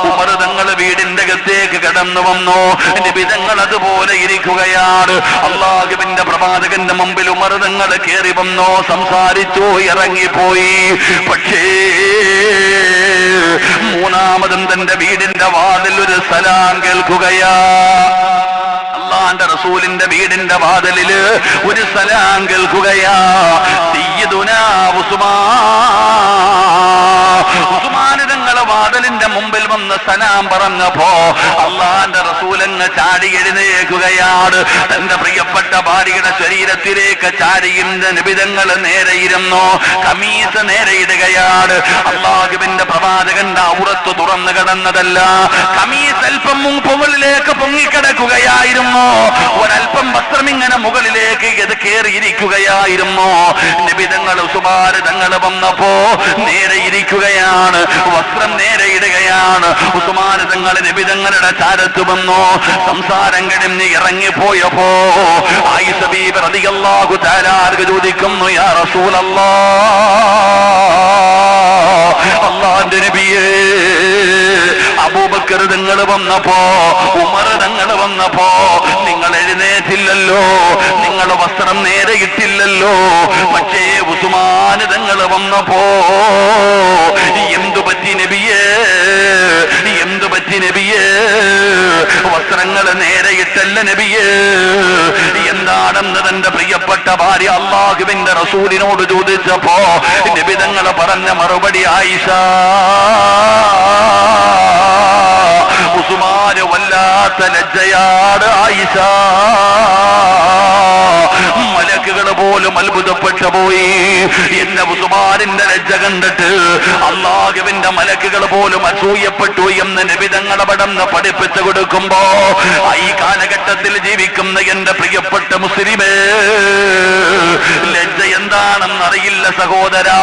ഉമർ തങ്ങൾ വീടിന്റെ അകത്തേക്ക് കടന്നു വന്നു. നബി തങ്ങൾ അതുപോലെ ഇരിക്കുകയാണ്. അല്ലാഹുവിന്റെ പ്രവാചകന്റെ മുമ്പിൽ ഉമർ തങ്ങൾ കയറി വന്നു, സംസാരിച്ചു, ഇറങ്ങിപ്പോയി. പക്ഷേ മൂന്നാമതും തന്റെ വീടിന്റെ വാതിൽ ഒരു സലാം കേൾക്കുകയാ. അല്ലാഹുവിന്റെ റസൂലിന്റെ വീടിന്റെ വാതിലില് ഒരു സലാം കേൾക്കുകയാ. സയ്യിദുനാ ഉസ്മാൻ തങ്ങളെ വാതിലിന്റെ മുമ്പിൽ വന്ന് സലാം പറഞ്ഞപ്പോ അല്ലാഹുവിന്റെ റസൂലങ്ങ് ചാടി എഴുന്നേൽക്കുകയാണ്. തന്റെ പ്രിയപ്പെട്ട ഭാര്യയുടെ ശരീരത്തിലേക്ക് ചാരിയിരുന്ന നബി തങ്ങൾ നേരെ ഇരുന്നു, കമീസ് നേരെ ഇടുകയാണ്. അല്ലാഹുവിന്റെ പ്രവാചകന്റെ ഔറത്ത് തുറന്നു കിടന്നതല്ല, കമീസ് അല്പം മുകളിലേക്ക് പൊങ്ങിക്കിടക്കുകയായിരുന്നു. ഒരൽപ്പം വസ്ത്രം ഇങ്ങനെ മുകളിലേക്ക് കയറിയിരിക്കുകയായിരുന്നു. നബി തങ്ങൾ ഉസ്മാൻ തങ്ങൾ വന്നപ്പോ നേരെ ഇരിക്കുകയാണ്, വസ്ത്രം നേരെ ഇടുകയാണ്. ഉസ്മാൻ തങ്ങൾ നബി തങ്ങളുടെ ചാരത്ത് വന്നു. സംസാരം കഴിഞ്ഞ് ഇറങ്ങിപ്പോയപ്പോ ആയിഷ ബീബി റളിയല്ലാഹു തആല അൻഹ ചോദിക്കുന്നു, യാ റസൂലല്ലാഹ്, അല്ലാഹുവിന്റെ നബിയേ, അബൂബക്കർ അബൂബക്കർ തങ്ങൾ വന്നപ്പോ, ഉമർ തങ്ങൾ വന്നപ്പോ നിങ്ങൾ എഴുന്നേറ്റില്ലല്ലോ, നിങ്ങൾ വസ്ത്രം നേരെ ഇട്ടില്ലല്ലോ. പക്ഷേ ഉസ്മാൻ തങ്ങൾ വന്നപ്പോ എന്തു പറ്റി നബിയേ, എന്തു പറ്റി നബിയേ? വസ്ത്രങ്ങൾ നേരെ ഇട്ടല്ല നബിയേ. എന്താണെന്ന് തന്റെ പ്രിയപ്പെട്ട ഭാര്യ അല്ലാഹുവിന്റെ റസൂലിനോട് ചോദിച്ചപ്പോ നബി തങ്ങൾ പറഞ്ഞ മറുപടി, ആയിഷ, ഉസ്മാന് വല്ലാത്ത ലജ്ജയാണ് ആയിഷ. മലക്കുകൾ പോലും അത്ഭുതപ്പെട്ടു പോയി. എന്റെ ഉസ്മാനിന്റെ ലജ്ജ കണ്ടിട്ട് അല്ലാഹുവിന്റെ മലക്കുകൾ പോലും അസൂയപ്പെട്ടു എന്ന് നബി തങ്ങൾ അവിടുന്ന് പഠിപ്പിച്ചു കൊടുക്കുമ്പോ, ഈ കാലഘട്ടത്തിൽ ജീവിക്കുന്ന എന്റെ പ്രിയപ്പെട്ട മുസ്ലിമേ, ലജ്ജ എന്താണെന്നറിയില്ല സഹോദരാ.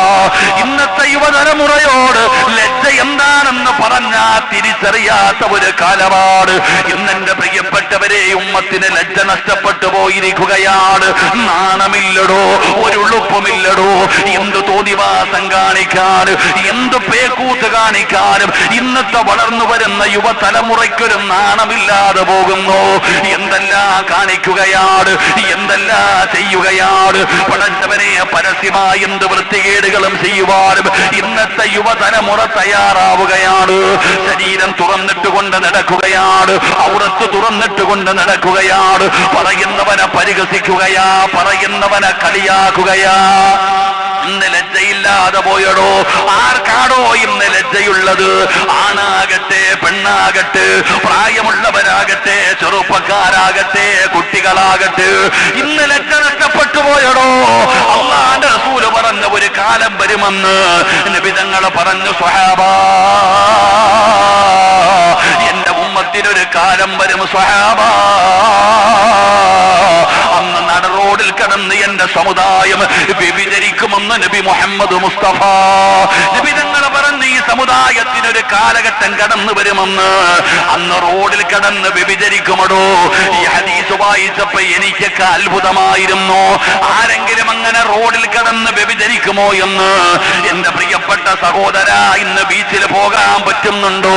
ഇന്നത്തെ യുവതലമുറയോട് ലജ്ജ എന്താണെന്ന് പറഞ്ഞാ തിരിച്ചറിയാത്ത ഒരു കാലമാണ്. ഇന്നെന്റെ പ്രിയപ്പെട്ടവരെ, ഉമ്മത്തിന് ലജ്ജ നഷ്ടപ്പെട്ടു പോയിരിക്കുകയാണ്. നാണമില്ലടോ, ഒരു ഉളുപ്പുമില്ലടോ. എന്ത് തോന്നിവാസം കാണിക്കാനും എന്ത് പേക്കൂത്ത് കാണിക്കാനും ഇന്നത്തെ വളർന്നു വരുന്ന യുവതലമുറയ്ക്കൊരു നാണമില്ലാതെ പോകുന്നു. എന്തെല്ലാം കാണിക്കുകയാണ്, എന്തെല്ലാം ചെയ്യുകയാണ്. പടച്ചവനെ, പരസ്യമായി എന്ത് വൃത്തികേടുകളും ചെയ്യുവാനും ഇന്നത്തെ യുവതലമുറ തയ്യാറാവുകയാണ്. ശരീരം തുറന്നിട്ടുകൊണ്ട് നടക്കുകയാണ്, ഔറത്ത് തുറന്നിട്ടുകൊണ്ട് നടക്കുകയാണ്. പറയുന്നവനെ പരിഹസിക്കുകയാ, പറയുന്നവനെ കളിയാക്കുകയാ. ഇന്ന് ലജ്ജയില്ലാതെ പോയടോ. ആർക്കാടോ ഇന്ന് ലജ്ജയുള്ളത്? ആണാകട്ടെ പെണ്ണാകട്ടെ, പ്രായമുള്ളവരാകട്ടെ ചെറുപ്പക്കാരാകട്ടെ കുട്ടികളാകട്ടെ, ഇന്ന് ലജ്ജ നഷ്ടപ്പെട്ടു പോയടോ. അല്ലാഹുവിന്റെ റസൂൽ പറഞ്ഞ ഒരു കാലം വരുമെന്ന് നബി തങ്ങൾ പറഞ്ഞു, സ്വഹാബാ, എന്റെ ഉമ്മത്തിനൊരു കാലം വരും സ്വഹാബാ. അന്ന് നട റോഡിൽ കടന്ന് എന്റെ സമുദായം വ്യഭിചരിക്കുമെന്ന് നബി മുഹമ്മദ് മുസ്തഫ നബി തങ്ങൾ പറഞ്ഞ് ഈ സമുദായത്തിനൊരു കാലഘട്ടം കടന്നു വരുമെന്ന്. അന്ന് റോഡിൽ കടന്ന് വ്യഭിചരിക്കുമടോ. ഈ ഹദീസ് വായിച്ചപ്പോ എനിക്കൊക്കെ അത്ഭുതമായിരുന്നു. ആരെങ്കിലും അങ്ങനെ റോഡിൽ കടന്ന് വ്യഭിചരിക്കുമോ എന്ന്. എന്റെ പ്രിയപ്പെട്ട സഹോദര, ഇന്ന് ബീച്ചിൽ പോകാൻ പറ്റുന്നുണ്ടോ?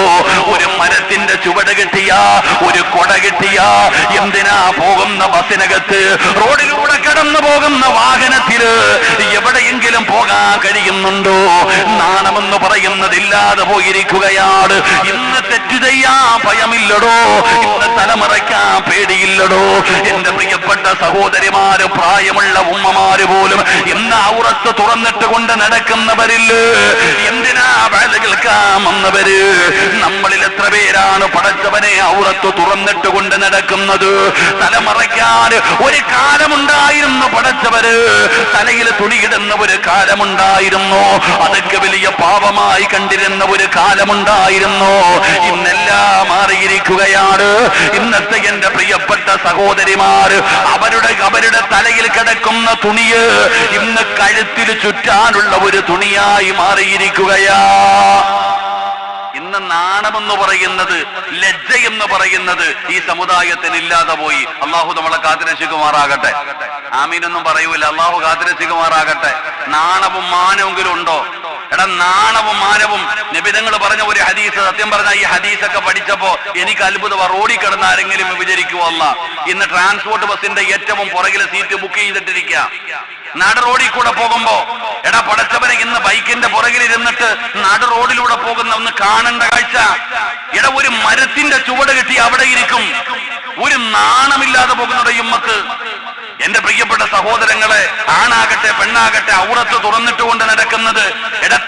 ഒരു മരത്തിന്റെ ചുവട് കിട്ടിയ, ഒരു കൊട കിട്ടിയ, എന്തിനാ പോകുന്ന ബസ്സിനകത്ത്, റോഡിലൂടെ കടന്നു പോകുന്ന വാഹനത്തില് എവിടെയെങ്കിലും പോകാൻ കഴിയുന്നുണ്ടോ? നാണമെന്ന് പറയുന്നതില്ലാതെ പോയിരിക്കുകയാണ്. ഇന്ന് തെറ്റ് ചെയ്യാൻ ഭയമില്ലടോ, ഇന്ന് തലമറയ്ക്കാൻ പേടിയില്ലടോ. എന്റെ പ്രിയപ്പെട്ട സഹോദരിമാര്, പ്രായമുള്ള ഉമ്മമാര് പോലും ഇന്ന് ഔറത്ത് തുറന്നിട്ട് കൊണ്ട് നടക്കുന്നവരില്ല. എന്തിനാ വേല കേൾക്കാൻ വന്നവര്? നമ്മളിൽ എത്ര പേരാണ് പടച്ചവനെ ഔറത്ത് തുറന്നിട്ട് കൊണ്ട് നടക്കുന്നത്? തലമറയ്ക്കാൻ ഒരു കാലമുണ്ടായിരുന്നു പടച്ചവര്, തലയിൽ തുണിയിടുന്ന ഒരു കാലമുണ്ടായിരുന്നു. അതൊക്കെ വലിയ പാപമായി കണ്ടിരുന്ന ഒരു കാലമുണ്ടായിരുന്നു. ഇന്നെല്ലാം മാറിയിരിക്കുകയാണ്. ഇന്നത്തെ എന്റെ പ്രിയപ്പെട്ട സഹോദരിമാര്, അവരുടെ തലയിൽ കിടക്കുന്ന തുണിയ് ഇന്ന് കഴുത്തിൽ ചുറ്റാനുള്ള ഒരു തുണിയായി മാറിയിരിക്കുകയാ. ഇന്ന് നാണമെന്ന് പറയുന്നത്, ലജ്ജ എന്ന് പറയുന്നത് ഈ സമുദായത്തിന് ഇല്ലാതെ പോയി. അള്ളാഹു നമ്മളെ കാത്തിരക്ഷിക്കുമാറാകട്ടെ. ആമീനൊന്നും പറയൂല, അള്ളാഹു കാത്തിരക്ഷിക്കുമാറാകട്ടെ. നാണവും മാനമെങ്കിലും ഉണ്ടോ? എടാ, നാണവും മാനവും നബി തങ്ങൾ പറഞ്ഞ ഒരു ഹദീസ്, സത്യം പറഞ്ഞ ഈ ഹദീസൊക്കെ പഠിച്ചപ്പോ എനിക്ക് അത്ഭുതം. റോഡിൽ കിടന്ന് ആരെങ്കിലും വിചരിക്കുവോ? അല്ല, ഇന്ന് ട്രാൻസ്പോർട്ട് ബസിന്റെ ഏറ്റവും പുറകിലെ സീറ്റ് ബുക്ക് ചെയ്തിട്ടിരിക്കുക. നട റോഡിൽ കൂടെ പോകുമ്പോ, എടാ പടച്ചവനെ, ഇന്ന് ബൈക്കിന്റെ പുറകിൽ ഇരുന്നിട്ട് നട റോഡിലൂടെ പോകുന്ന ഒന്ന് കാണേണ്ട കാഴ്ച. എടാ, ഒരു മരത്തിന്റെ ചുവട് കിട്ടി അവിടെ ഇരിക്കും. ഒരു നാണമില്ലാതെ പോകുന്നുണ്ട് ഉമ്മത്ത്. എന്റെ പ്രിയപ്പെട്ട സഹോദരങ്ങളെ, ആണാകട്ടെ പെണ്ണാകട്ടെ, ഔറത്ത് തുറന്നിട്ടുകൊണ്ട് നടക്കുന്നത്,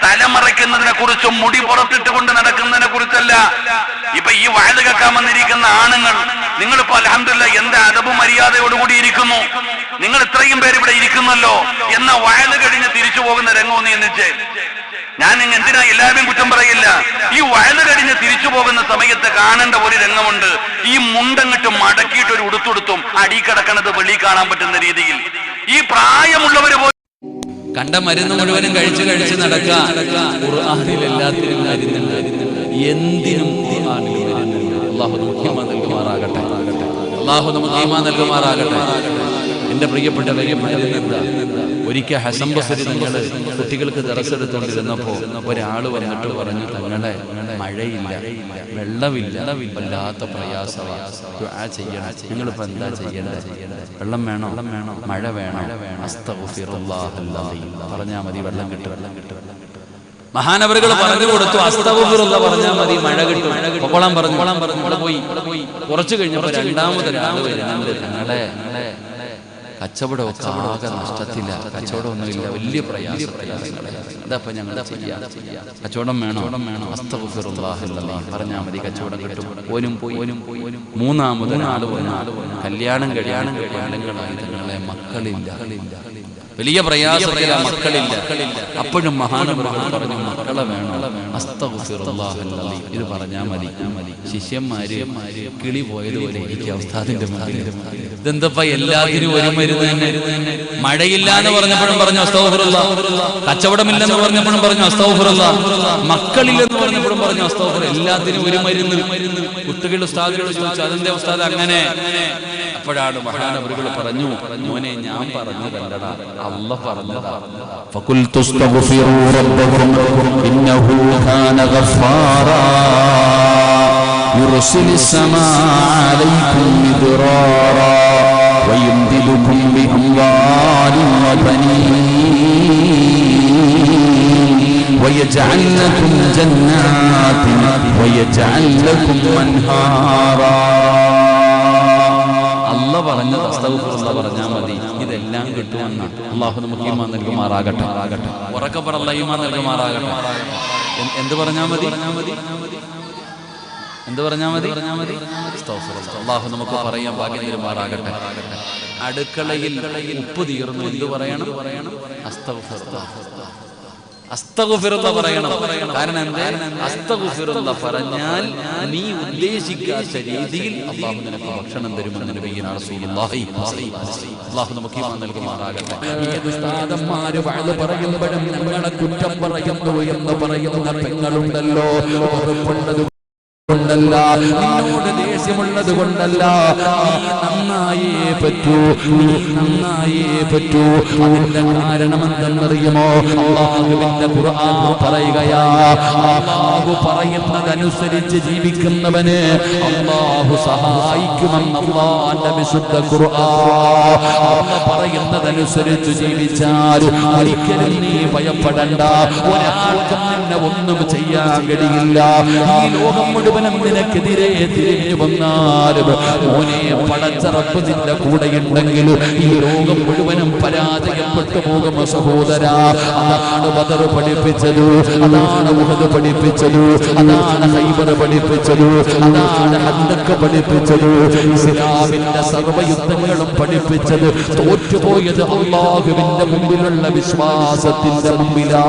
തലമറയ്ക്കുന്നതിനെ കുറിച്ചും മുടി പുറത്തിട്ടുകൊണ്ട് നടക്കുന്നതിനെ കുറിച്ചല്ല. ഇപ്പൊ ഈ വയല് കേൾക്കാൻ വന്നിരിക്കുന്ന ആണുങ്ങൾ, നിങ്ങളിപ്പോ അൽഹംദുലില്ലാഹ് എന്റെ അദബും മര്യാദയോടുകൂടി ഇരിക്കുന്നു. നിങ്ങൾ ഇത്രയും പേര് ഇവിടെ ഇരിക്കുന്നല്ലോ, എന്ന വയല് കഴിഞ്ഞ് തിരിച്ചു പോകുന്ന രംഗമൊന്നും എന്നിച്ചേ. ഞാൻ എന്തിനാ എല്ലാവരും കുറ്റം പറയില്ല. ഈ വയല് കഴിഞ്ഞ് തിരിച്ചു പോകുന്ന സമയത്ത് കാണേണ്ട ഒരു രംഗമുണ്ട്. ഈ മുണ്ടങ്ങിട്ട് മടക്കിയിട്ട് ഒരു ഉടുത്തുടുത്തും അടി കിടക്കണത് വെളി കാണാൻ പറ്റുന്ന രീതിയിൽ ഈ പ്രായമുള്ളവര് പോലും കണ്ട മരുന്ന് മുഴുവനും കഴിച്ച് കഴിച്ച് നടക്കുക. ഖുർആനിൽ എല്ലാത്തിനും മരുന്നുണ്ട്, എന്തിനും ഖുർആനിൽ മരുന്നുണ്ട്. അല്ലാഹു നമുക്ക് ഈമാൻ നൽകുമാറാകട്ടെ. അല്ലാഹു നമുക്ക് ഈമാൻ നൽകുമാറാകട്ടെ. എന്റെ പ്രിയപ്പെട്ട മരുന്നെന്താ? ഒരിക്കൽ ഹസൻ ബസരി തങ്ങള് കുട്ടികൾക്ക് ദർസ് എടുത്തുകൊണ്ടിരുന്നപ്പോ ഒരാള് വന്നിട്ട് പറഞ്ഞു, തങ്ങളെ മഴയില്ല, വെള്ളമില്ല, വല്ലാത്ത പ്രയാസമാണ്. ദുആ ചെയ്യണം. നിങ്ങളിപ്പോൾ എന്താ ചെയ്യേണ്ടത്? വെള്ളം വേണോ? മഴ വേണോ? അസ്തഗ്ഫിറുല്ലാഹൽ അലീം പറഞ്ഞാൽ മതി, വെള്ളം കിട്ടും. മഹാനവറുകൾ പറഞ്ഞു കൊടുത്തു, അസ്തഗ്ഫിറുല്ലാഹ് പറഞ്ഞാൽ മതി, മഴ കിട്ടും. പൊക്കോളാൻ പറഞ്ഞു. ഇവിടെ പോയി. കുറച്ചു കഴിഞ്ഞപ്പോൾ രണ്ടാമത് ഒരാൾ വരുന്നുണ്ട്. ഞങ്ങളെ കച്ചവടമൊക്കെ ആകെ നഷ്ടത്തില്ല, കച്ചവടമൊന്നുമില്ല, വലിയ പ്രയാസത്തിലാണ്. അതപ്പോൾ ഞങ്ങൾ ചെയ്യാം. കച്ചവടം വേണോ? അസ്തഗ്ഫിറുല്ലാഹൽ അലീം പറഞ്ഞാൽ മതി, കച്ചവടം കിട്ടും. ഓനും പോയി. മൂന്നാമത് ആള് വന്നു. കല്യാണം കൊല്ലങ്ങളായി നിങ്ങളെ മക്കളില്ല, വലിയ പ്രയാസത്തില, മക്കളില്ല. അപ്പോഴും മഹാനവറുകൾ പറഞ്ഞു, മക്കളെ വേണം, അസ്തഗ്ഫിറുല്ലാഹൽ അലീം ഇത് പറഞ്ഞാൽ മതി. ശിഷ്യന്മാര് കിളി പോയതുപോലെ എനിക്ക് അവസ്ഥാതിന്റെ ഇതെന്തപ്പ എല്ലാത്തിനും ഒരു മരുന്ന് തന്നെ. മഴയില്ല എന്ന് പറഞ്ഞപ്പോഴും പറഞ്ഞു അസ്തഗ്ഫിറുല്ലാഹ്, കച്ചവടമില്ലെന്ന് പറഞ്ഞപ്പോഴും പറഞ്ഞു അസ്തഗ്ഫിറുല്ലാഹ്, മക്കളില്ലെന്ന് പറഞ്ഞപ്പോഴും പറഞ്ഞു അസ്തഗ്ഫിറുല്ലാഹ്. എല്ലാത്തിനും ഒരു മരുന്ന്. കുട്ടികൾ ഉസ്താദിനോട് ചോദിച്ചു, അതെന്റെ ഉസ്താദ് അങ്ങനെ? അപ്പോഴാണ് മഹാനവറുകൾ പറഞ്ഞു, മോനെ ഞാൻ പറഞ്ഞതല്ലടാ, അല്ലാഹ് പറഞ്ഞതാ. ഫഖുൽതു അസ്തഗ്ഫിറൂ റബ്ബക്കും ഇന്നഹു കാന ഗഫാറാ യുർസിലിസ് സമാഅ അലൈക്കും മിദ്റാറാ വയുംദിദുകും ബിഅംവാലിൻ വബനീൻ വയജ്അൽ ലക്കും ജന്നാത്തിൻ വയജ്അൽ ലക്കും അൻഹാറാ. അല്ലാഹ് പറഞ്ഞത് അസ്തഗ്ഫിറുല്ലാഹ് പറഞ്ഞാൽ മതി, ഇതെല്ലാം കിട്ടുമെന്നാണ്. അല്ലാഹു നമുക്ക് ഈമാൻ നൽകുമാറാകട്ടെ. ഉറക്കെ പറ, അല്ലാഹ് ഈമാൻ നൽകുമാറാകട്ടെ. എന്ത് പറഞ്ഞാൽ മതി? അല്ലാഹു നമുക്ക് പറയാൻ ഭാഗ്യം തരുമാറാകട്ടെ. അടുക്കളയിൽ ഉപ്പ് തീർന്നു, എന്ത് പറയണം? അസ്തഗ്ഫിറുല്ലാഹ് പറയണം. കാരണം എന്താ? അസ്തഗ്ഫിറുല്ലാഹ് പറഞ്ഞാൽ നീ ഉദ്ദേശിക്കാത്ത രീതിയിൽ അല്ലാഹു നിനക്ക് ഭക്ഷണം തരുമെന്ന് നബിയുനാ റസൂലുള്ളാഹി. അല്ലാഹു നമുക്ക് ഈമാൻ നൽകുമാറാകട്ടെ. ഏത് ഉസ്താദന്മാര് വഅദ് പറയുമ്പോഴും ഞങ്ങളെ കുറ്റം പറയുന്നു എന്ന് പറയുന്ന പെങ്ങളുണ്ടല്ലോ, ഉറപ്പുള്ളത് കൊണ്ടല്ല, നിന്നോട് ദേഷ്യമുള്ളത് കൊണ്ടല്ല, നന്നായേ പറ്റൂ. അതിന്റെ കാരണം എന്തെന്നറിയുമോ? അല്ലാഹുവിന്റെ ഖുർആൻ പറയുകയാ, അല്ലാഹു പറയുന്നതനുസരിച്ച് ജീവിക്കുന്നവന് അല്ലാഹു സഹായിക്കുമെന്ന് അല്ലാഹുവിന്റെ വിശുദ്ധ ഖുർആൻ. അല്ലാഹു പറയുന്നതനുസരിച്ച് ജീവിച്ചാൽ ഒരിക്കലും നീ ഭയപ്പെടണ്ട. ഒരാൾക്കും നിന്നെ ഒന്നും ചെയ്യാൻ കഴിയില്ല. ഈ ലോകം മുഴുവൻ നിനക്കെതിരെ തിരിഞ്ഞു വന്നാലും മോനെ, പടച്ച റബ്ബ് നിന്റെ കൂടെയുണ്ടെങ്കിൽ ഈ ലോകം മുഴുവനും പരാജയപ്പെട്ടു പോകും സഹോദരാ. അതാണ് ബദർ പഠിപ്പിച്ചത്, അതാണ് ഉഹദ് പഠിപ്പിച്ചത്, അതാണ് ഖൈബർ പഠിപ്പിച്ചത്, അതാണ് ഹന്ദഖ് പഠിപ്പിച്ചത്, ഇസ്ലാമിന്റെ സർവ്വയുദ്ധങ്ങളും പഠിപ്പിച്ചത്. തോറ്റുപോയത് അല്ലാഹുവിന്റെ മുമ്പിലുള്ള വിശ്വാസത്തിന്റെ മുമ്പിലാ.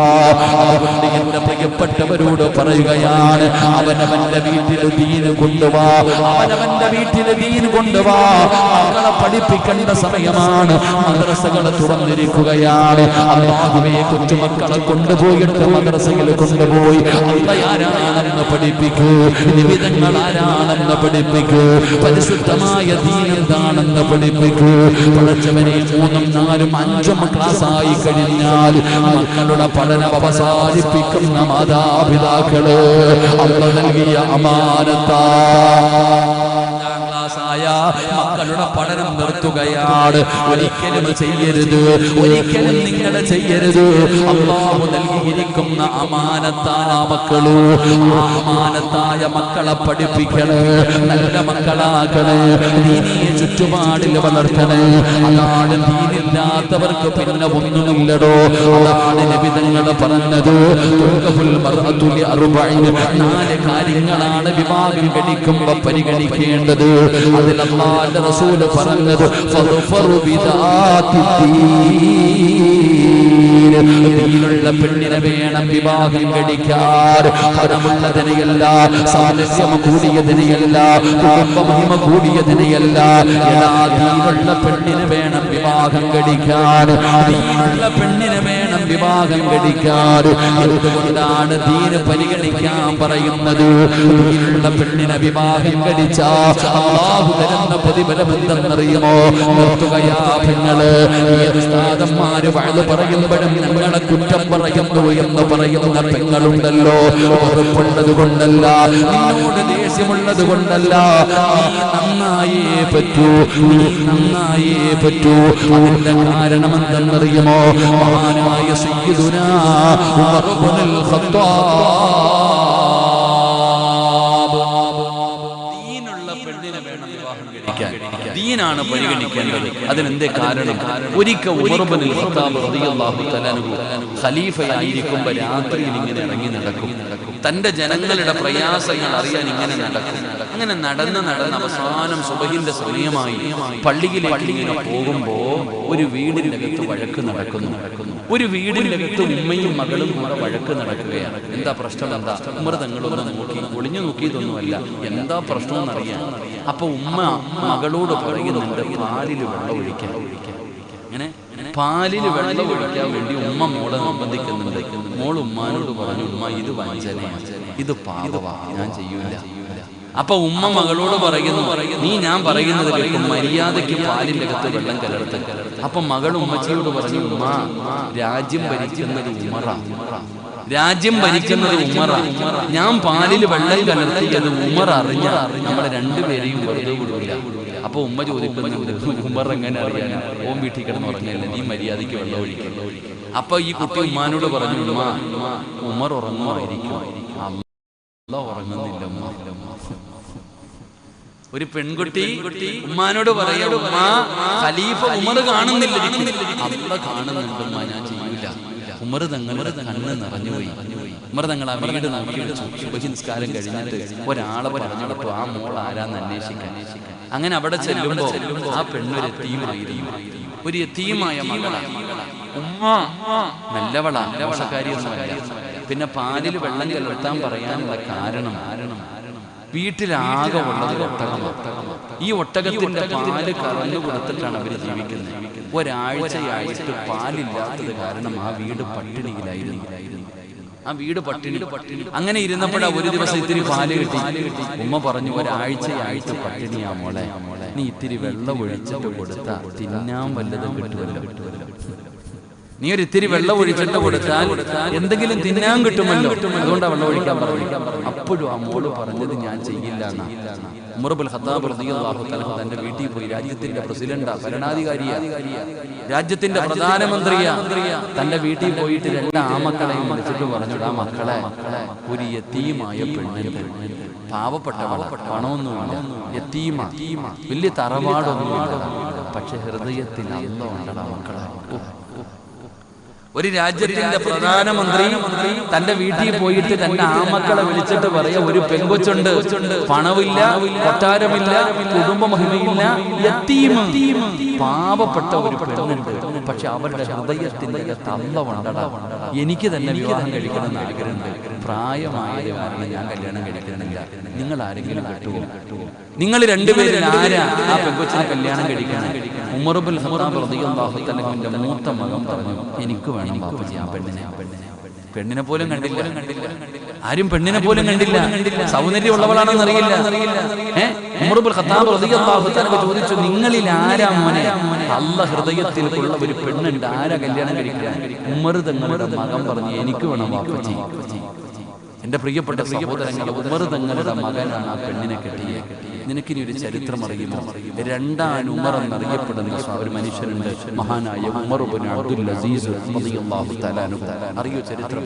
അതുകൊണ്ട് എന്റെ പ്രിയപ്പെട്ടവരോട് പറയുകയാണ്, അവനവന്റെ വീട്ടിൽ ദീൻ കൊണ്ടുവാ, അവനവന്റെ വീട്ടിൽ ദീൻ കൊണ്ടുവാ. മക്കളെ പഠിപ്പിക്കേണ്ട സമയമാണ്. മദ്രസകളെ തുറന്നിരിക്കുകയാണ്. അല്ലാഹുവേ, കൊച്ചുമക്കളെ കൊണ്ടുപോയിട്ട് മദ്രസയിൽ കൊണ്ടുപോയി അല്ലാഹ് ആരാണെന്ന് പഠിപ്പിക്കൂ, നിബിധങ്ങൾ ആരാണെന്ന് പഠിപ്പിക്കൂ, പരിശുദ്ധമായ ദീൻ എന്താണെന്ന് പഠിപ്പിക്കൂ. പഠിച്ചവനെ 3ഉം 4ഉം 5ഉം ക്ലാസ്സായി കഴിഞ്ഞാൽ മക്കളുടെ പഠനം അവസാനിപ്പിക്കുന്ന മാതാപിതാക്കള് അല്ലാഹ് നൽകിയ അമാനത്താ. മക്കളുടെ പഠനം നിർത്തുകയാണ്. ഒരിക്കലും ചെയ്യരുത്, ഒരിക്കലും നിങ്ങൾ ചെയ്യരുത്. അല്ലാഹു നൽകിയിരിക്കുന്ന അമാനത്തായ മക്കള്, അമാനത്തായ മക്കളെ പഠിപ്പിക്കണേ, നല്ല മക്കളാക്കണേ, ദീനീയ ചുറ്റുപാടിൽ വളർത്തണേ. അതാണ് ദീനില്ലാത്തവർക്ക് പിന്നെ ഒന്നുമില്ലടോ. അതാണ് നബി തങ്ങൾ പറഞ്ഞത്, 4 കാര്യങ്ങളാണ് വിവാഹം കഴിക്കുമ്പോ പരിഗണിക്കേണ്ടത്. അതിൽ അല്ലാഹുവിന്റെ റസൂൽ പറഞ്ഞത്, ഫദ്ഫറു ദീനുള്ള പെണ്ണിനെ വേണം വിവാഹം കഴിക്കാൻ. പണമുള്ളതിനെയല്ല, സാമർത്ഥ്യം കൂടിയതിനെയല്ല, കുടുംബമഹിമ കൂടിയതിനെയല്ല. ദീനുള്ള പെണ്ണിനെ വേണം വിവാഹം കഴിക്കാൻ. ദീനുള്ള പെണ്ണിനെ വേണം വിവാഹം കഴിക്കാൻ. എന്തുകൊണ്ടാണ് ദീന് പരിഗണിക്കാൻ പറയുന്നത്? ദീനുള്ള പെണ്ണിനെ വിവാഹം കഴിച്ചാൽ അല്ലാഹു തരുന്ന പ്രതിഫലം എന്തെന്നറിയുമോ? നിർത്തുകയാ പെങ്ങള്. ഏത് ഉസ്താദന്മാര് വഅദ് പറയുമ്പോഴും ഞങ്ങളെ കുറ്റം പറയുന്നു എന്ന് പറയുന്ന പെങ്ങളുണ്ടല്ലോ, വെറുപ്പുള്ളത് കൊണ്ടല്ല, നിന്നോട് ദേഷ്യമുള്ളത് കൊണ്ടല്ല, നീ നന്നായേ പറ്റൂ, നീ നന്നായേ പറ്റൂ. അതിന്റെ കാരണം എന്തെന്നറിയുമോ? മഹാനായ സയ്യിദുനാ ഉമർ ഇബ്നുൽ ഖത്താബ് ദീനുള്ള പെണ്ണിനെ വേണം വിവാഹം കഴിക്കാൻ. ദീനാണ് പരിഗണിക്കേണ്ടത്. അതിനെന്തേ കാരണം? ഒരിക്കൽ ഉമർ ഇബ്നുൽ ഖത്താബ് റളിയല്ലാഹു തആല അൻഹു ഖലീഫയായിരിക്കുമ്പോൾ രാത്രിയിൽ ഇങ്ങനെ ഇറങ്ങി നടക്കും. തന്റെ ജനങ്ങളുടെ പ്രയാസങ്ങൾ അറിയാൻ ഇങ്ങനെ നടക്കും. അങ്ങനെ നടന്ന് അവസാനം സുബഹിന്റെ സമയമായി പള്ളിയിലേക്ക് ഇങ്ങനെ പോകുമ്പോ ഒരു വീടിന്റെ അകത്ത് വഴക്ക് നടക്കുന്നു. ഒരു വീടിന്റെ അകത്ത് ഉമ്മയും മകളും കൂടെ വഴക്ക് നടക്കുകയാണ്. എന്താ പ്രശ്നം? എന്താ? ഉമർ തങ്ങളൊന്ന് നോക്കി, ഒളിഞ്ഞു നോക്കിയതൊന്നുമല്ല, എന്താ പ്രശ്നം എന്നറിയാം. അപ്പൊ ഉമ്മ മകളോട് പറയുന്നുണ്ട് പാലിൽ വെള്ളം ഒഴിക്കാൻ. ഇങ്ങനെ പാലിൽ വെള്ളം ഒഴിക്കാൻ വേണ്ടി ഉമ്മ മോളെ നിർബന്ധിക്കുന്നുണ്ട്. മോൾ ഉമ്മാനോട് പറഞ്ഞു, ഉമ്മ ഇത് വഞ്ചനയാണ്, ഇത് പാപവാ, ഞാൻ ചെയ്യൂല. അപ്പൊ ഉമ്മ മകളോട് പറയുന്നു, നീ ഞാൻ പറയുന്നത് കേൾക്കും, മര്യാദയ്ക്ക് പാലിന്റെ അകത്ത് വെള്ളം കലർത്ത്. അപ്പൊ മകൾ ഉമ്മച്ചിയോട് പറഞ്ഞു, ഉമ്മ രാജ്യം ഭരിക്കുന്നത് ഉമറാ, രാജ്യം ഭരിക്കുന്നത് ഉമറാ, ഞാൻ പാലിൽ വെള്ളം കലർത്തിയത് ഉമർ അറിഞ്ഞ നമ്മളെ രണ്ടുപേരെയും വെറുതെ വിടൂല. അപ്പൊ ഉമ്മ ചോദിക്കുന്നുണ്ട്, ഉമർ എങ്ങനെ അറിയാൻ? ഓൻ വീട്ടിൽ കിടന്ന് ഉറങ്ങല്ലേ, നീ മര്യാദയ്ക്ക് വെള്ളം ഒഴിക്കല്ലോ. അപ്പൊ ഈ കുട്ടി ഉമ്മാനോട് പറഞ്ഞു, ഉമ്മ ഉമർ ഉറങ്ങുമായിരിക്കും, അല്ലാഹ് ഉറങ്ങുന്നില്ല ഉമ്മ. ഒരു പെൺകുട്ടി ഉമ്മാനോട് പറയാ, ഉമ്മ ഖലീഫ ഉമർ കാണുന്നില്ല, അല്ലാഹ് കാണുന്നുണ്ട് ഉമ്മ, ഞാൻ ചെയ്യൂല. ഉമർ തങ്ങളുടെ കണ്ണ് നിറഞ്ഞുപോയി. ഉമർ തങ്ങൾ ആ വീട് നോക്കി വെച്ചു. സുബഹി നിസ്കാരം കഴിഞ്ഞിട്ട് ഒരാളെ പറഞ്ഞെടുത്തു, ആ മോൾ ആരാന്ന് അന്വേഷിക്കാൻ. അങ്ങനെ അവിടെ ചെല്ലുമ്പോ ആ പെണ്ണൊരു യതീമായിരുന്നു, ഒരു യതീമായ മകളാണ്. ഉമ്മ നല്ലവളാ, മോശക്കാരിയൊന്നുമല്ല. പിന്നെ പാലിൽ വെള്ളം കലർത്താൻ പറയാനുള്ള കാരണം വീട്ടിലാകെ ഉള്ളത് ഒട്ടകമാണ്. ഈ ഒട്ടകത്തിന്റെ പാല് കറന്നു കൊടുത്തിട്ടാണ് അവർ ജീവിക്കുന്നത്. ഒരാഴ്ചയായിട്ട് പാലില്ലാത്തത് കാരണം ആ വീട് പട്ടിണിയിലായിരുന്നു. ആ വീട് പട്ടിണി. അങ്ങനെ ഇരുന്നപ്പോഴാ ഒരു ദിവസം ഇത്തിരി പാല് കിട്ടി. ഉമ്മ പറഞ്ഞു, ഒരാഴ്ചയായിട്ട് പട്ടിണിയാ മോളെ, നീ ഇത്തിരി വെള്ളം ഒഴിച്ചിട്ട് കൊടുത്താ തിന്നാൻ വല്ലതും കിട്ടുമല്ലോ. നീ ഒരു ഇത്തിരി വെള്ളം ഒഴിച്ചിട്ട് കൊടുത്താൽ എന്തെങ്കിലും തിന്നാൻ കിട്ടുമല്ലോ, അതുകൊണ്ടാണ് വെള്ളം ഒഴിക്കാൻ പറഞ്ഞു. അപ്പോഴും ആ മോള് പറഞ്ഞത് ഞാൻ ചെയ്യില്ല എന്നാ. ഉമർ ഇബ്നുൽ ഖത്താബ് റളിയല്ലാഹു തആല തന്റെ വീട്ടിൽ പോയി, രാജ്യത്തിന്റെ പ്രസിഡന്റാ, ഭരണാധികാരിയാ, രാജ്യത്തിന്റെ പ്രധാനമന്ത്രിയാ, തന്റെ വീട്ടിൽ പോയിട്ട് രണ്ട് ആമക്കളെയും വിളിച്ചിട്ട് പറഞ്ഞു, ആ മക്കളെ, ഒരു യതീമായ പെണ്ണുണ്ട്, പാവപ്പെട്ടവള, പണമൊന്നുമില്ല, യതീമ, വലിയ തറവാടൊന്നുമില്ല, പക്ഷെ ഹൃദയത്തിൽ അല്ലാഹ് ഉണ്ടടാ മക്കളെ. ഒരു രാജ്യത്തിന്റെ പ്രധാനമന്ത്രി തന്റെ വീട്ടിൽ പോയിട്ട് തന്റെ ആമക്കളെ വിളിച്ചിട്ട് പറയാ, ഒരു പെങ്കൊച്ചുണ്ട്, പണമില്ല, കൊട്ടാരമില്ല, കുടുംബ മഹിമയില്ല, യതീമ, പാവപ്പെട്ട ഒരു പെണ്ണുണ്ട്, പക്ഷെ അവരുടെ ഹൃദയത്തിന്റെ അല്ലാഹ്, എനിക്ക് തന്നെ വിവാഹം കഴിക്കണമെന്ന് ആഗ്രഹമുണ്ട്, പ്രായമായത് കാരണം ഞാൻ കല്യാണം കഴിക്കുന്നില്ല, നിങ്ങൾ ആരെങ്കിലും കെട്ടുമോ? നിങ്ങൾ രണ്ടുപേരിൽ ആരാ ആ പെങ്കൊച്ചിനെ കല്യാണം കഴിക്കണം? ഉമർ ഇബ്നുൽ ഖത്താബ് റളിയല്ലാഹു തആല അൻഹുവിന്റെ മൂത്ത മകൻ പറഞ്ഞു, എനിക്ക് വേണം ബാപ്പുജി ആ പെണ്ണിനെ. പെണ്ണിനെ പോലും കണ്ടില്ല, ആരും പെണ്ണിനെ പോലും കണ്ടില്ല, സൗന്ദര്യമുള്ളവളാണെന്ന് അറിയില്ല. ഉമർ ഇബ്നുൽ ഖത്താബ് റളിയല്ലാഹു തആല ചോദിച്ചു, നിങ്ങളിൽ ആരാ മോനെ അല്ലാഹ് ഹൃദയത്തിൽ ഉള്ള ഒരു പെണ്ണുണ്ട്, ആരാ കല്യാണം കഴിക്കാൻ? ഉമർ തങ്ങളുടെ മകൻ പറഞ്ഞു, എനിക്ക് വേണം ബാപ്പുജി. എന്റെ പ്രിയപ്പെട്ട സഹോദരങ്ങളെ, ഉമർ തങ്ങളുടെ മകനാണ് ആ പെണ്ണിനെ കെട്ടിയത്. നിനക്കിനി ഒരു ചരിത്രം അറിയുമോ? രണ്ടാം ഉമർ എന്നറിയപ്പെടുന്ന ഒരു മനുഷ്യനുണ്ട്, മഹാനായ ഉമർ ഇബ്നു അബ്ദുൽ അസീസ് റളിയല്ലാഹു തആല അൻഹു. അറിയോ ചരിത്രം?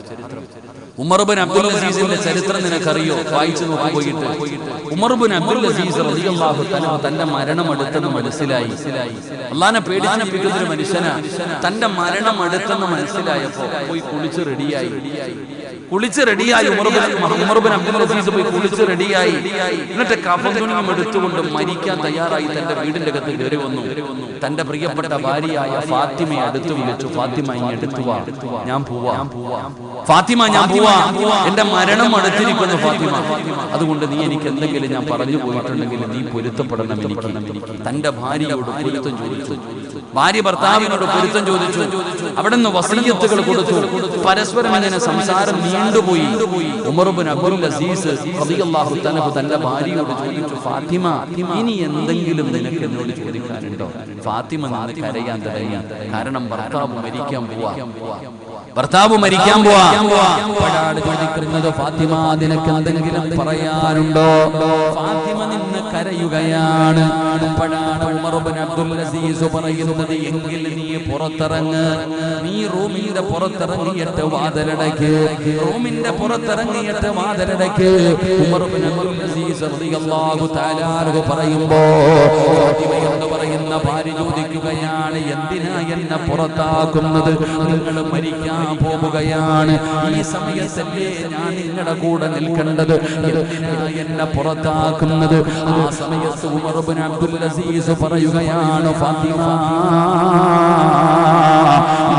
ഉമർ ഇബ്നു അബ്ദുൽ അസീസിന്റെ ചരിത്രം നിനക്കറിയോ? വായിച്ചു നോക്കി പോയിട്ട്. ഉമർ ഇബ്നു അബ്ദുൽ അസീസ് റളിയല്ലാഹു തആല തന്റെ മരണം അടുത്തെന്ന് മനസ്സിലായി. അല്ലാഹനെ പേടിപ്പിക്കുന്ന ഒരു മനുഷ്യനാ. തന്റെ മരണം അടുത്തെന്ന് മനസ്സിലായപ്പോ പോയി കുളിച്ച് റെഡിയായി. ഉമർ ഇബ്നു അബ്ദുൽ അസീസ് പോയി കുളിച്ച് റെഡിയായി. എന്നിട്ട് കഫൻ എടുത്തുകൊണ്ട് മരിക്കാൻ തയ്യാറായി തന്റെ വീടിന്റെ അകത്ത് കയറി വന്നു. തന്റെ പ്രിയപ്പെട്ട ഭാര്യയായ ഫാത്തിമയെ അടുത്ത് വിളിച്ചു, ഫാത്തിമ ഇനി അടുത്തു വാ, ഞാൻ പോവാ, ഫാത്തിമ ഞാൻ പോവാ, എന്റെ മരണം അടുത്തിരിക്കുന്നു ഫാത്തിമ, അതുകൊണ്ട് നീ എനിക്ക് എന്തെങ്കിലും ഞാൻ പറഞ്ഞു പോയിട്ടുണ്ടെങ്കിൽ നീ പൊരുത്തപ്പെടണം എനിക്ക്. തന്റെ ഭാര്യയോട് പൊരുത്തം ചോദിച്ചു. ഭാര്യ ഭർത്താവിനോട് പൊരുത്തം ചോദിച്ചു, അവിടുന്ന് വസീയത്തുകൾ കൊടുത്തു. പരസ്പരം അങ്ങനെ സംസാരം നീണ്ടുപോയി. ഉമർ ഇബ്നു അബ്ദുൽ അസീസ് റളിയല്ലാഹു തആല തന്റെ ഭാര്യയോട് ചോദിച്ചു, ഫാത്തിമ, ഇനി എന്തെങ്കിലും നിനക്ക് എന്നോട് ചോദിക്കാനുണ്ടോ? ഫാത്തിമ നിന്ന് കരയാൻ തുടങ്ങി. കാരണം ഭർത്താവ് മരിക്കാൻ പോവാ. അപ്പോഴാണ് ചോദിക്കുന്നത്, ഫാത്തിമ നിനക്ക് എന്തെങ്കിലും പറയാനുണ്ടോ? ഫാത്തിമ നിന്ന് കരയുകയാണ്. അപ്പോഴാണ് ഉമർ ഇബ്നു അബ്ദുൽ അസീസ് പറയുന്നത്, എങ്കിൽ നീ പുറത്തിറങ്ങ്, നീ റൂമിന്റെ പുറത്തിറങ്ങിയിട്ട് വാതിലടയ്ക്ക്, റൂമിന്റെ പുറത്തിറങ്ങിയിട്ട് വാതിലടയ്ക്ക്. ഉമർ ഇബ്നു അബ്ദുൽ അസീസ് റളിയല്ലാഹു തആല അൻഹു പറയുമ്പോ ഫാത്തിമ എന്ന് പറയുന്ന ഭാര്യ ചോദിക്കുകയാണ്, എന്തിനാ എന്നെ പുറത്താക്കുന്നത്? നിങ്ങൾ മരിക്കാൻ പോവുകയാണ്, ഈ സമയത്തല്ലേ ഞാൻ നിങ്ങളുടെ കൂടെ നിൽക്കേണ്ടത്, എന്തിനാ എന്നെ പുറത്താക്കുന്നത്? ആ സമയത്ത് ഉമർ ഇബ്നു അബ്ദുൽ അസീസ് പറയുകയാണ്, ഫാത്തിമ,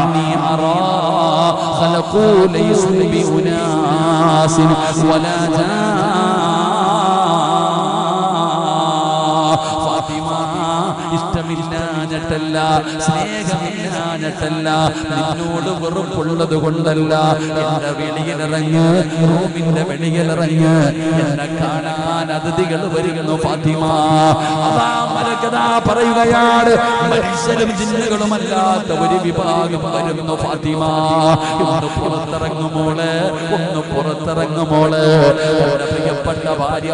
ഇന്നി അറാ ഖലഖൂ ലൈസു ബിഉനാസിൻ വലാ ഇഷ്ടമില്ലാഞ്ഞിട്ടല്ല, സ്നേഹമില്ലാഞ്ഞിട്ടല്ല, നിന്നോട് വെറുപ്പുള്ളത് കൊണ്ടല്ല. എന്റെ വെളിയിലിറങ്ങ്, റൂമിന്റെ വെളിയിലിറങ്ങ്, എന്നെ കാണാൻ അതിഥികൾ വരുന്നു ഫാത്തിമ. അതാ മലക്കതാ പറയുകയാണ്, മനുഷ്യരും ജിന്നുകളുമല്ലാത്ത ഒരു വിഭാഗം വരുന്നു ഫാത്തിമ. ഒന്ന് പുറത്തിറങ്ങുമോള്, ഒന്ന് പുറത്തിറങ്ങുമോള്. പ്രിയപ്പെട്ട ഭാര്യ